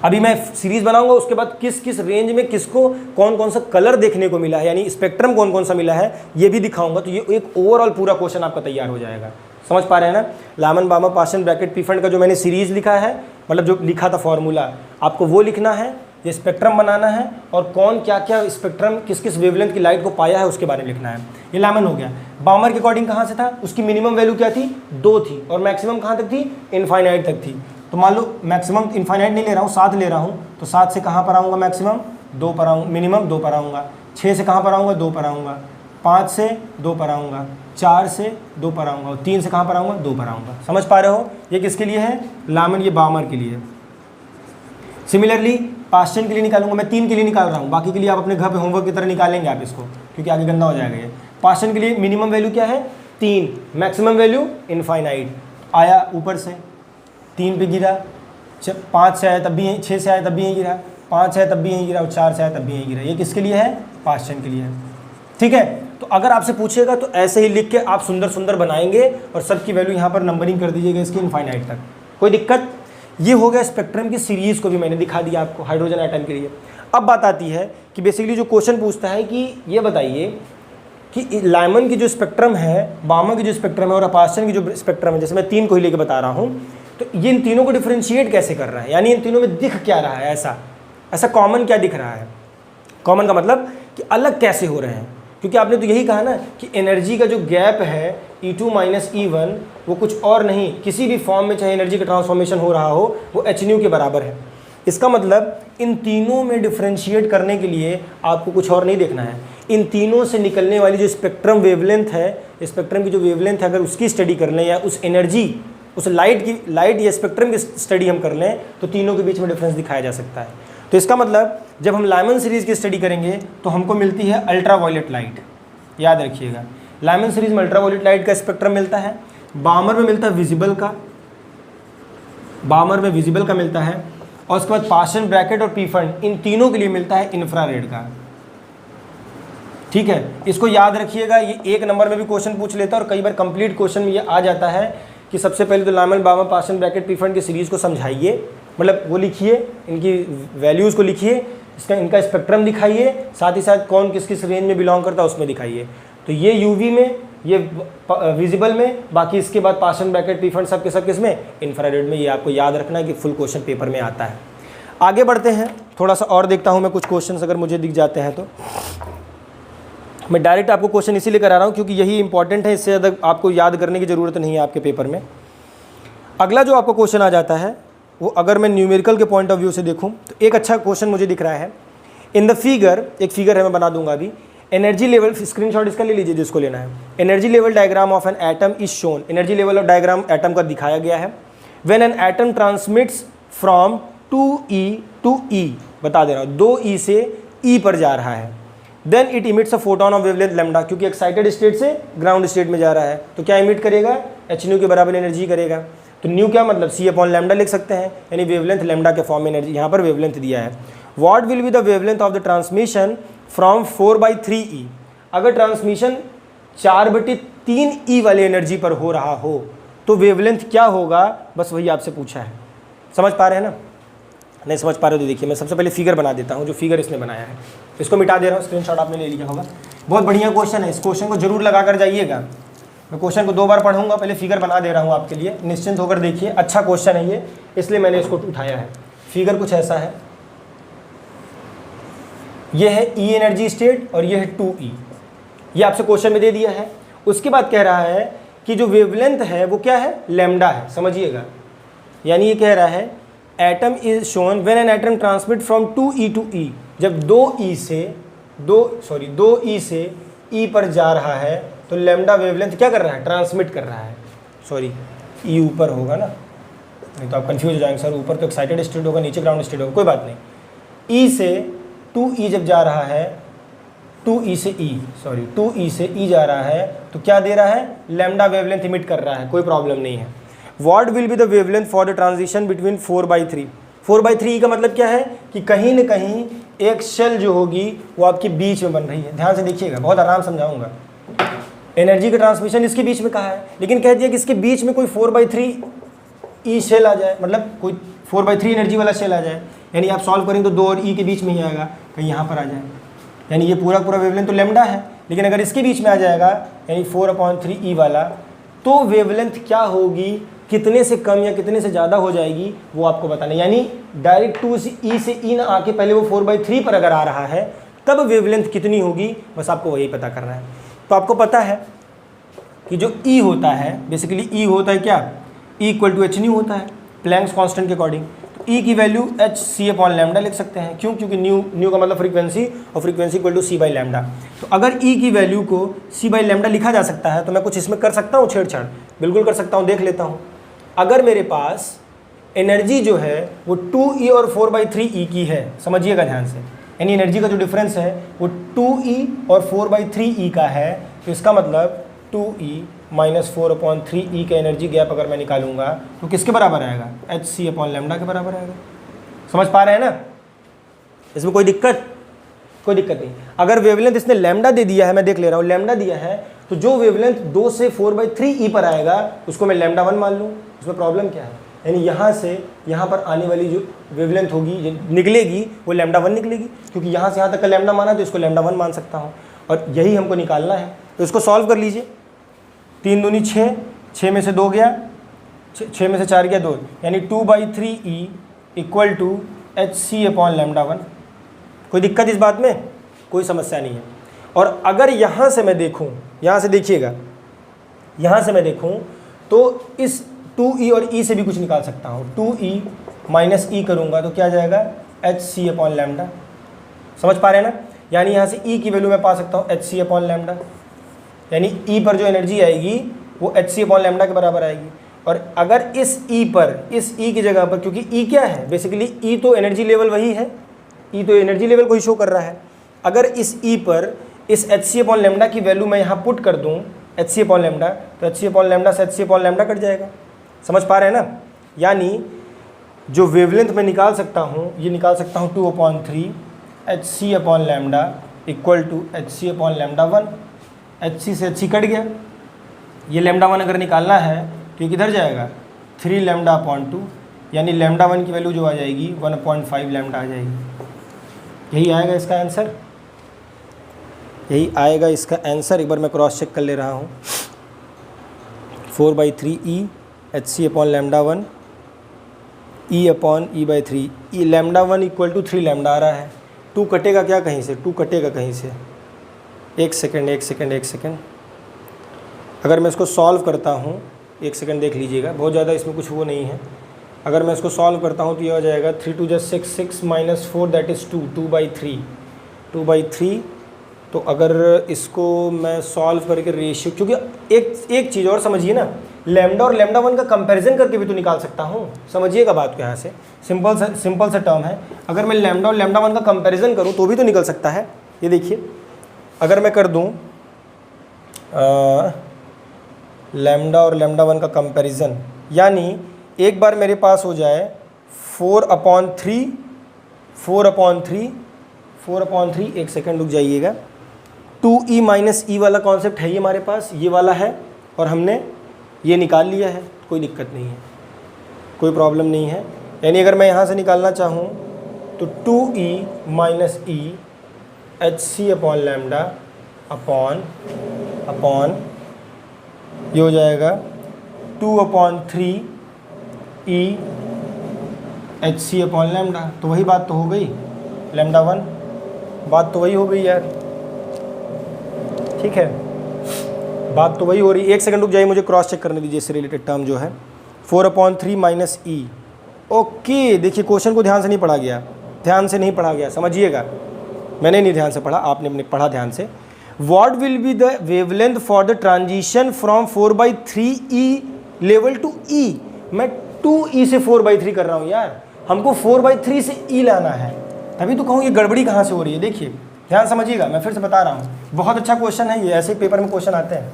अभी मैं सीरीज़ बनाऊंगा, उसके बाद किस किस रेंज में किसको कौन कौन सा कलर देखने को मिला है, यानी स्पेक्ट्रम कौन कौन सा मिला है, ये भी दिखाऊंगा। तो ये एक ओवरऑल पूरा क्वेश्चन आपका तैयार हो जाएगा। समझ पा रहे हैं ना? लामन बामा पाशन ब्रैकेट पी फंड का जो मैंने सीरीज़ लिखा है, मतलब जो लिखा था फॉर्मूला, आपको वो लिखना है, ये स्पेक्ट्रम बनाना है और कौन क्या क्या स्पेक्ट्रम किस किस वेवलेंथ की लाइट को पाया है उसके बारे में लिखना है। ये लामन हो गया। बामर के अकॉर्डिंग कहाँ से था? उसकी मिनिमम वैल्यू क्या थी? 2 थी और मैक्सिमम कहाँ तक थी? इनफाइनाइट तक थी। तो मान लो मैक्सिमम इनफाइनाइट नहीं ले रहा हूँ, 7 ले रहा हूँ, तो 7 से कहाँ पर आऊँगा? मैक्सिमम 2 पर आऊँगा, मिनिमम 2 पर आऊँगा। 6 से कहाँ पर आऊँगा? 2 पर आऊँगा। 5 से 2 पर आऊँगा, 4 से 2 पर आऊँगा और 3 से कहाँ पर आऊँगा? 2 पर आऊँगा। समझ पा रहे हो? ये किसके लिए है? लामन, ये बामर के लिए। सिमिलरली पास्चन के लिए निकालूंगा, मैं 3 के लिए निकाल रहा हूँ, बाकी के लिए आप अपने घर पे होमवर्क की तरह निकालेंगे आप इसको, क्योंकि आगे गंदा हो जाएगा ये। पास्चन के लिए मिनिमम वैल्यू क्या है? 3, मैक्सिमम वैल्यू इनफाइनाइट। आया ऊपर से 3 पे गिरा, 5 से आया तब भी यहीं, 6 से आया तब भी यहीं गिरा, 5 से आया तब भी यहीं गिरा और 4 से आया तब भी यहीं गिरा। ये किसके लिए है? पास्चन के लिए है। ठीक है, तो अगर आपसे पूछेगा तो ऐसे ही लिख के आप सुंदर सुंदर बनाएंगे और सबकी वैल्यू यहाँ पर नंबरिंग कर दीजिएगा इसकी इनफाइनाइट तक, कोई दिक्कत? ये हो गया स्पेक्ट्रम की सीरीज़ को भी मैंने दिखा दिया आपको हाइड्रोजन एटम के लिए। अब बात आती है कि बेसिकली जो क्वेश्चन पूछता है कि ये बताइए कि लामन की जो स्पेक्ट्रम है, बामा की जो स्पेक्ट्रम है और पास्चन की जो स्पेक्ट्रम है, जैसे मैं 3 को ही लेके बता रहा हूँ, तो ये इन तीनों को डिफ्रेंशिएट कैसे कर रहा है, यानी इन तीनों में दिख क्या रहा है, ऐसा कॉमन क्या दिख रहा है? कॉमन का मतलब कि अलग कैसे हो रहे हैं, क्योंकि आपने तो यही कहा ना कि एनर्जी का जो गैप है E2 - E1 वो कुछ और नहीं, किसी भी फॉर्म में चाहे एनर्जी का ट्रांसफॉर्मेशन हो रहा हो वो hν के बराबर है। इसका मतलब इन तीनों में डिफ्रेंशिएट करने के लिए आपको कुछ और नहीं देखना है, इन तीनों से निकलने वाली जो स्पेक्ट्रम वेवलेंथ है, स्पेक्ट्रम की जो वेवलेंथ है, अगर उसकी स्टडी कर लें या उस एनर्जी, उस लाइट या स्पेक्ट्रम की स्टडी हम कर लें तो तीनों के बीच में डिफरेंस दिखाया जा सकता है। तो इसका मतलब जब हम लामन सीरीज़ की स्टडी करेंगे तो हमको मिलती है अल्ट्रा वायलेट लाइट, याद रखिएगा। लाइमन सीरीज में अल्ट्रावायलेट लाइट का स्पेक्ट्रम मिलता है, बामर में मिलता है विजिबल का, बामर में विजिबल का मिलता है, और उसके बाद पाशन ब्रैकेट और पीफंड, इन तीनों के लिए मिलता है इंफ्रारेड का। ठीक है, इसको याद रखिएगा, ये एक नंबर में भी क्वेश्चन पूछ लेता है और कई बार कंप्लीट क्वेश्चन में ये आ जाता है कि सबसे पहले तो लाइमन, बामर, पाशन ब्रैकेट, पीफंड की सीरीज़ को समझाइए, मतलब वो लिखिए, इनकी वैल्यूज़ को लिखिए, इनका स्पेक्ट्रम दिखाइए, साथ ही साथ कौन किस किस रेंज में बिलोंग करता है उसमें दिखाइए। तो ये यूवी में, ये विजिबल में, बाकी इसके बाद पाशन ब्रैकेट, पीफंड सब के सब किसमें, इंफ्रारेड में। ये आपको याद रखना है कि फुल क्वेश्चन पेपर में आता है। आगे बढ़ते हैं, थोड़ा सा और देखता हूँ मैं कुछ क्वेश्चन अगर मुझे दिख जाते हैं तो। मैं डायरेक्ट आपको क्वेश्चन इसीलिए करा रहा हूँ क्योंकि यही इंपॉर्टेंट है, इससे ज़्यादा आपको याद करने की ज़रूरत नहीं है आपके पेपर में। अगला जो आपको क्वेश्चन आ जाता है वो अगर मैं न्यूमेरिकल के पॉइंट ऑफ व्यू से देखूँ तो एक अच्छा क्वेश्चन मुझे दिख रहा है। इन द फिगर, एक फिगर है मैं बना दूंगा अभी, एनर्जी लेवल, स्क्रीनशॉट इसका ले लीजिए जिसको लेना है। Energy level diagram of an atom is shown, energy level of diagram atom का दिखाया गया है। When an atom transmits from 2E to E, बता दे रहा हूँ 2E से E पर जा रहा है, then it emits a photon of wavelength lambda, क्योंकि एक्साइटेड स्टेट से ग्राउंड स्टेट में जा रहा है तो क्या इमिट करेगा, hν के बराबर एनर्जी करेगा। तो न्यू क्या मतलब C/λ लिख सकते हैं, यानी वेवलेंथ लैम्डा के फॉर्म में एनर्जी, यहाँ पर वेवलेंथ दिया है। What will be the wavelength of the transmission from 4/3E, अगर ट्रांसमिशन 4/3E वाली एनर्जी पर हो रहा हो तो वेवलेंथ क्या होगा, बस वही आपसे पूछा है। समझ पा रहे हैं ना? नहीं समझ पा रहे हो तो देखिए मैं सबसे पहले फिगर बना देता हूँ, जो फिगर इसने बनाया है इसको मिटा दे रहा हूँ, स्क्रीनशॉट आपने ले लिया होगा। बहुत बढ़िया क्वेश्चन है, इस क्वेश्चन को जरूर लगा कर जाइएगा। मैं क्वेश्चन को 2 बार पढ़ूंगा, पहले फिगर बना दे रहा हूँ आपके लिए, निश्चिंत होकर देखिए। अच्छा क्वेश्चन है ये, इसलिए मैंने इसको उठाया है। फिगर कुछ ऐसा है, ये है E एनर्जी स्टेट और ये है 2E, ये आपसे क्वेश्चन में दे दिया है। उसके बाद कह रहा है कि जो वेवलेंथ है वो क्या है, लैम्डा है, समझिएगा। यानी ये कह रहा है atom is shown when an atom transmit from 2E to E, जब 2E से E पर जा रहा है तो लैम्डा वेवलेंथ क्या कर रहा है, ट्रांसमिट कर रहा है। सॉरी E ऊपर होगा ना, नहीं तो आप कंफ्यूज हो जाएंगे, सर ऊपर तो एक्साइटेड स्टेट होगा, नीचे ग्राउंड स्टेट होगा, कोई बात नहीं। E से 2E जब जा रहा है, 2E से E जा रहा है तो क्या दे रहा है, लैम्डा वेवलेंथ इमिट कर रहा है, कोई प्रॉब्लम नहीं है। What will be the wavelength for the transition between 4/3? 4/3 का मतलब क्या है कि कहीं न कहीं एक शेल जो होगी वो आपके बीच में बन रही है। ध्यान से देखिएगा, बहुत आराम समझाऊंगा। एनर्जी का ट्रांसमिशन इसके बीच में कहा है, लेकिन कह दिया कि इसके बीच में कोई 4/3 शेल आ जाए, मतलब कोई 4/3 एनर्जी वाला शेल आ जाए, यानी आप सॉल्व करेंगे तो 2 और E के बीच में ही आएगा, कहीं यहाँ पर आ जाए, यानी ये पूरा वेवलेंथ तो लैम्डा है, लेकिन अगर इसके बीच में आ जाएगा यानी 4/3E वाला, तो वेवलेंथ क्या होगी, कितने से कम या कितने से ज़्यादा हो जाएगी वो आपको बताना। यानी डायरेक्ट 2E से E ना आके पहले वो 4/3 पर अगर आ रहा है तब वेवलेंथ कितनी होगी, बस आपको वही पता करना है। तो आपको पता है कि जो E होता है, बेसिकली E होता है क्या, E = hν होता है प्लैंक्स कांस्टेंट के अकॉर्डिंग। तो E की वैल्यू hc/λ लिख सकते हैं, क्यों, क्योंकि न्यू का मतलब फ्रीक्वेंसी और फ्रीक्वेंसी = c/λ। तो अगर E की वैल्यू को c/λ लिखा जा सकता है तो मैं कुछ इसमें कर सकता हूँ छेड़छाड़, बिल्कुल कर सकता हूँ, देख लेता हूँ। अगर मेरे पास एनर्जी जो है वो 2E और 4/3E की है, समझिएगा ध्यान से, यानी एनर्जी का जो डिफरेंस है वो 2E और 4/3E का है, तो इसका मतलब 2E - 4/3E का एनर्जी गैप अगर मैं निकालूंगा तो किसके बराबर आएगा, hc/λ के बराबर आएगा। समझ पा रहे हैं ना? इसमें कोई दिक्कत नहीं। अगर वेवलेंथ इसने लैम्डा दे दिया है, मैं देख ले रहा हूँ, लैम्डा दिया है, तो जो वेवलेंथ 2 से 4/3E पर आएगा उसको मैं λ1 मान लूँ, उसमें प्रॉब्लम क्या है? यानी यहाँ से यहाँ पर आने वाली जो वेवलेंथ होगी, निकलेगी, वो λ1 निकलेगी, क्योंकि यहाँ से यहाँ तक का लैम्डा माना तो इसको λ1 मान सकता हूँ, और यही हमको निकालना है। तो इसको सॉल्व कर लीजिए। 3 दूनी 6, 6 में से 2 गया, 6 में से 4 गया 2, यानी 2/3E = hc/λ1। कोई दिक्कत इस बात में? कोई समस्या नहीं है। और अगर यहाँ से मैं देखूँ, यहाँ से देखिएगा, यहाँ से मैं देखूँ तो इस 2E और E से भी कुछ निकाल सकता हूँ। 2E - E करूँगा तो क्या जाएगा, hc/λ। समझ पा रहे हैं ना? यानी यहाँ से E की वैल्यू मैं पा सकता हूँ hc/λ, यानी E पर जो एनर्जी आएगी वो hc/λ के बराबर आएगी। और अगर इस E पर, इस E की जगह पर, क्योंकि E क्या है, बेसिकली E तो एनर्जी लेवल वही है, E तो एनर्जी लेवल को ही शो कर रहा है। अगर इस E पर इस एच सी अपॉन लेमडा की वैल्यू मैं यहाँ पुट कर दूँ एच सी अपॉन लेमडा, तो एच सी अपॉन लेमडा से H C upon lambda cut जाएगा। समझ पा रहे हैं ना? यानी जो वेवलेंथ मैं निकाल सकता हूँ, ये निकाल सकता हूँ 2/3 H C upon lambda equal to H C upon lambda 1। H C से एच सी कट गया, ये लेमडा 1 अगर निकालना है तो ये किधर जाएगा 3 लेमडा अपॉन 2, यानी लेमडा 1 की वैल्यू जो आ जाएगी 1/5 लेमडा आ जाएगी। यही आएगा इसका आंसर, यही आएगा इसका आंसर। एक बार मैं क्रॉस चेक कर ले रहा हूँ। 4/3 E H C upon lambda 1 E upon E/3, E lambda 1 equal to 3 lambda आ रहा है। 2 कटेगा क्या कहीं से? 2 कटेगा कहीं से। एक सेकेंड। अगर मैं इसको सॉल्व करता हूँ, एक सेकेंड देख लीजिएगा, बहुत ज़्यादा इसमें कुछ वो नहीं है। अगर मैं इसको सॉल्व करता हूँ तो ये हो जाएगा 3 2 6 6 - 4 दैट इज़ 2, 2/3। तो अगर इसको मैं सॉल्व करके रेशियो, क्योंकि एक चीज़ और समझिए ना, लेमडा और लेमडा 1 का कंपैरिजन करके भी तो निकाल सकता हूँ। समझिएगा बात को यहाँ से, सिंपल सा टर्म है। अगर मैं लेमडा और लेमडा 1 का कंपैरिजन करूँ तो भी तो निकल सकता है। ये देखिए, अगर मैं कर दूँ लेमडा और लेमडा 1 का कंपैरिजन, यानी एक बार मेरे पास हो जाए 4/3, एक सेकेंड रुक जाइएगा। 2e - e वाला कॉन्सेप्ट है ये हमारे पास, ये वाला है, और हमने ये निकाल लिया है, कोई दिक्कत नहीं है, कोई प्रॉब्लम नहीं है। यानी अगर मैं यहाँ से निकालना चाहूँ तो 2e - e H C upon lambda upon ये हो जाएगा 2/3 E H C upon lambda. तो वही बात तो हो गई, लेमडा 1, बात तो वही हो गई यार। ठीक है, बात तो वही हो रही। एक सेकंड रुक जाइए, मुझे क्रॉस चेक करने दीजिए इससे रिलेटेड टर्म जो है 4/3 - e। ओके, देखिए क्वेश्चन को ध्यान से नहीं पढ़ा गया, समझिएगा। मैंने नहीं ध्यान से पढ़ा, आपने पढ़ा ध्यान से। What will be the wavelength for the transition from 4/3 level to E. मैं 2e से 4/3 कर रहा हूँ यार, हमको 4/3 से e लाना है, तभी तो कहूँ ये गड़बड़ी कहाँ से हो रही है। देखिए ध्यान समझिएगा, मैं फिर से बता रहा हूँ, बहुत अच्छा क्वेश्चन है ये, ऐसे पेपर में क्वेश्चन आते हैं।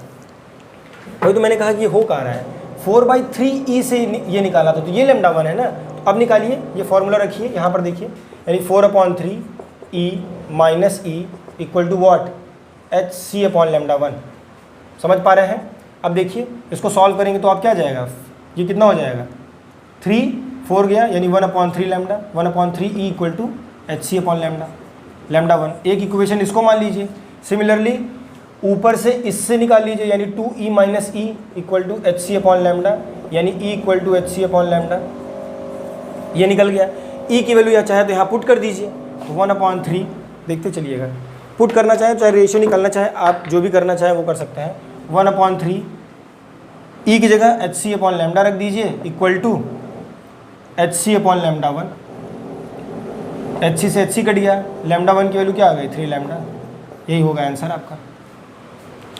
वही तो मैंने कहा कि ये हो कहाँ रहा है, 4/3 से ये निकाला था, तो ये लेमडा 1 है ना। तो अब निकालिए, ये फॉर्मूला रखिए यहाँ पर, देखिए, यानी 4/3 e - e equal to what, H C upon lambda 1। समझ पा रहे हैं? अब देखिए इसको सॉल्व करेंगे तो आप क्या जाएगा, ये कितना हो जाएगा 3 4 गया, यानी 1/3 lambda, 1/3 e equal to H C upon lambda 1। एक इक्वेशन इसको मान लीजिए। सिमिलरली ऊपर से इससे निकाल लीजिए, यानी 2e - e equal to H C upon lambda, यानी e equal to H C upon lambda. ये निकल गया। e की वैल्यू या चाहे तो यहाँ पुट कर दीजिए, 1/3, देखते चलिएगा, पुट करना चाहे चाहे रेशियो निकालना चाहे, आप जो भी करना चाहे वो कर सकते हैं। 1/3 e की जगह एच सी अपॉन लेमडा रख दीजिए equal to H C upon lambda 1। H C से एच सी कट गया, लेमडा 1 की वैल्यू क्या आ गई 3 लेमडा। यही होगा आंसर आपका,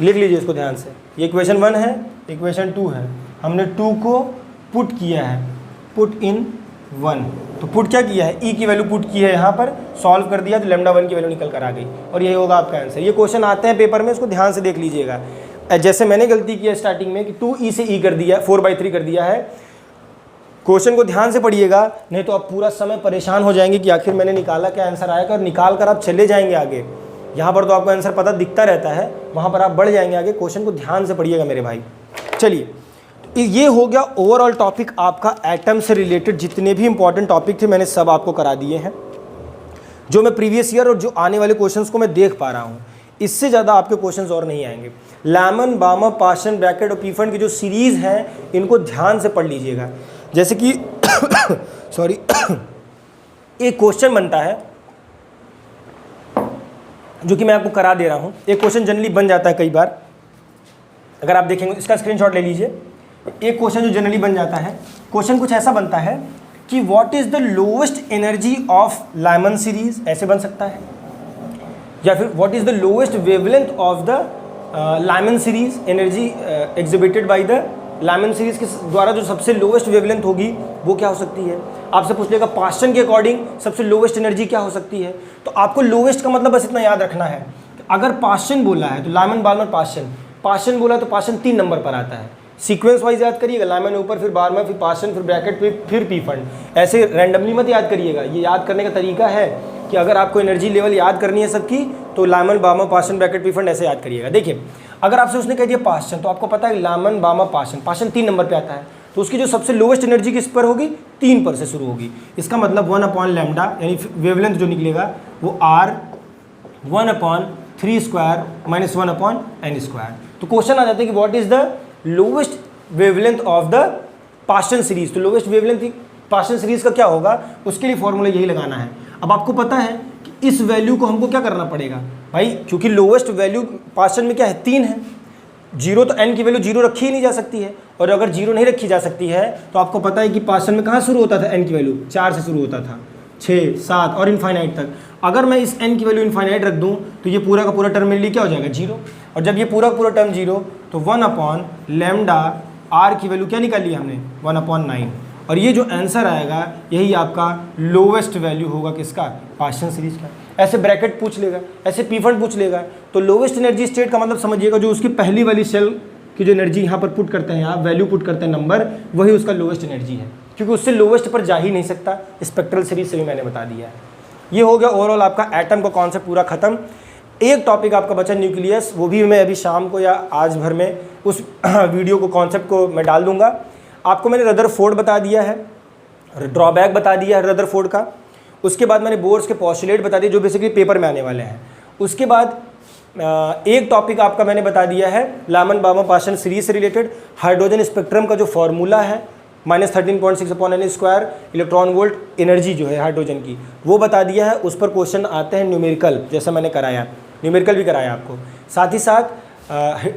लिख लीजिए इसको ध्यान से। ये इक्वेशन 1 है, इक्वेशन 2 है, हमने 2 को पुट किया है, पुट इन 1। तो पुट क्या किया है, e की वैल्यू पुट की है यहाँ पर, सॉल्व कर दिया तो लेमडा 1 की वैल्यू निकल कर आ गई, और यही होगा आपका आंसर। ये क्वेश्चन आते हैं पेपर में, इसको ध्यान से देख लीजिएगा। जैसे मैंने गलती की है स्टार्टिंग में कि 2e से e कर दिया, 4/3 कर दिया है। क्वेश्चन को ध्यान से पढ़िएगा, नहीं तो आप पूरा समय परेशान हो जाएंगे कि आखिर मैंने निकाला क्या, आंसर आएगा, और निकाल कर आप चले जाएंगे आगे। यहाँ पर तो आपको आंसर पता दिखता रहता है, वहाँ पर आप बढ़ जाएंगे आगे। क्वेश्चन को ध्यान से पढ़िएगा मेरे भाई। चलिए, ये हो गया ओवरऑल टॉपिक आपका एटम से रिलेटेड। जितने भी इंपॉर्टेंट टॉपिक थे मैंने सब आपको करा दिए हैं, जो मैं प्रीवियस ईयर और जो आने वाले क्वेश्चंस को मैं देख पा रहा हूँ। इससे ज़्यादा आपके क्वेश्चंस और नहीं आएंगे। लैमन, बामा, पाशन, ब्रैकेट और पीफंड की जो सीरीज़ हैं इनको ध्यान से पढ़ लीजिएगा। जैसे कि सॉरी एक क्वेश्चन बनता है जो कि मैं आपको करा दे रहा हूँ। एक क्वेश्चन जनरली बन जाता है कई बार, अगर आप देखेंगे, इसका स्क्रीनशॉट ले लीजिए। एक क्वेश्चन जो जनरली बन जाता है, क्वेश्चन कुछ ऐसा बनता है कि what is the lowest energy of Lyman series, ऐसे बन सकता है, या फिर what is the lowest wavelength of the Lyman series, energy exhibited by the Lyman series के द्वारा जो सबसे लोएस्ट वेवलेंथ होगी वो क्या हो सकती है। आपसे पूछ लेगा पास्टन के अकॉर्डिंग सबसे लोएस्ट एनर्जी क्या हो सकती है। तो आपको लोएस्ट का मतलब बस इतना याद रखना है कि अगर पाशन बोला है तो लाइमन बार्मर पाशन बोला तो पाशन 3 नंबर पर आता है। सीक्वेंस वाइज याद करिएगा, लाइमन ऊपर, फिर बार्मर, फिर पाशन, फिर ब्रैकेट, फिर पी फंड। ऐसे रैंडमली मत याद करिएगा। ये याद करने का तरीका है कि अगर आपको एनर्जी लेवल याद करनी है सबकी तो Lyman Barmer Paschen bracket P fund ऐसे याद करिएगा। देखिए अगर आपसे उसने कह दिया पाशन, तो आपको पता है लाइमन बार्मर पाशन 3 नंबर पे आता है, तो उसकी जो सबसे लोवेस्ट एनर्जी किस पर होगी, 3 पर से शुरू होगी। इसका मतलब 1/λ यानी वेवलेंथ जो निकलेगा वो r 1/3² - 1/n²। तो क्वेश्चन आ जाता है कि what is the lowest wavelength of the Paschen series. तो लोवेस्ट वेवलेंथ पाशन सीरीज का क्या होगा, उसके लिए फॉर्मूला यही लगाना है। अब आपको पता है कि इस वैल्यू को हमको क्या करना पड़ेगा भाई, क्योंकि लोवेस्ट वैल्यू पाशन में क्या है, 3 है। 0 तो n की वैल्यू 0 रखी ही नहीं जा सकती है, और अगर 0 नहीं रखी जा सकती है तो आपको पता है कि पाशन में कहाँ शुरू होता था, n की वैल्यू 4 से शुरू होता था, 6, 7 और इनफाइनाइट तक। अगर मैं इस n की वैल्यू इनफाइनाइट रख दूं तो ये पूरा का पूरा टर्म मेरे लिए क्या हो जाएगा, 0। और जब ये पूरा का पूरा टर्म 0 तो 1/λ r की वैल्यू क्या निकाली हमने, 1/9। और ये जो आंसर आएगा यही आपका लोवेस्ट वैल्यू होगा किसका, पाशन सीरीज का। ऐसे ब्रैकेट पूछ लेगा, ऐसे पी फंड पूछ लेगा। तो लोवेस्ट एनर्जी स्टेट का मतलब समझिएगा जो उसकी पहली वाली सेल की जो एनर्जी यहाँ पर पुट करते हैं, आप वैल्यू पुट करते हैं नंबर, वही उसका लोवेस्ट एनर्जी है, क्योंकि उससे लोवेस्ट पर जा ही नहीं सकता। स्पेक्ट्रल सीरीज से भी मैंने बता दिया है। ये हो गया ओवरऑल आपका एटम का कॉन्सेप्ट पूरा खत्म। एक टॉपिक आपका बचा न्यूक्लियस, वो भी मैं अभी शाम को या आज भर में उस वीडियो को कॉन्सेप्ट को मैं डाल दूंगा। आपको मैंने रदरफोर्ड बता दिया है, ड्रॉबैक बता दिया है रदरफोर्ड का। उसके बाद मैंने बोर्स के पॉस्टुलेट बता दिए जो बेसिकली पेपर में आने वाले हैं। उसके बाद एक टॉपिक आपका मैंने बता दिया है लाइमन बार्मर पाशन सीरीज से रिलेटेड, हाइड्रोजन स्पेक्ट्रम का जो फॉर्मूला है -13.6/n² इलेक्ट्रॉन वोल्ट एनर्जी जो है हाइड्रोजन की, वो बता दिया है। उस पर क्वेश्चन आते हैं न्यूमेरिकल, जैसा मैंने कराया, न्यूमेरिकल भी कराया आपको। साथ ही साथ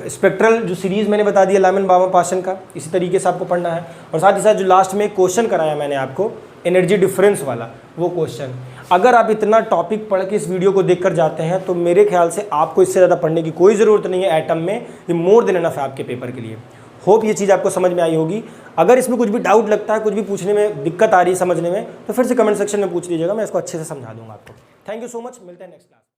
स्पेक्ट्रल जो सीरीज़ मैंने बता दिया लाइमन बार्मर पाशन का, इसी तरीके से आपको पढ़ना है। और साथ ही साथ जो लास्ट में क्वेश्चन कराया मैंने आपको एनर्जी डिफरेंस वाला, वो क्वेश्चन। अगर आप इतना टॉपिक पढ़ के इस वीडियो को देखकर जाते हैं तो मेरे ख्याल से आपको इससे ज़्यादा पढ़ने की कोई ज़रूरत नहीं है एटम में। ये मोर देन एनफ है आपके पेपर के लिए। होप ये चीज़ आपको समझ में आई होगी। अगर इसमें कुछ भी डाउट लगता है, कुछ भी पूछने में दिक्कत आ रही है समझने में, तो फिर से कमेंट सेक्शन में पूछ लीजिएगा, मैं इसको अच्छे से समझा दूंगा आपको। थैंक यू सो मच, मिलते हैं नेक्स्ट क्लास।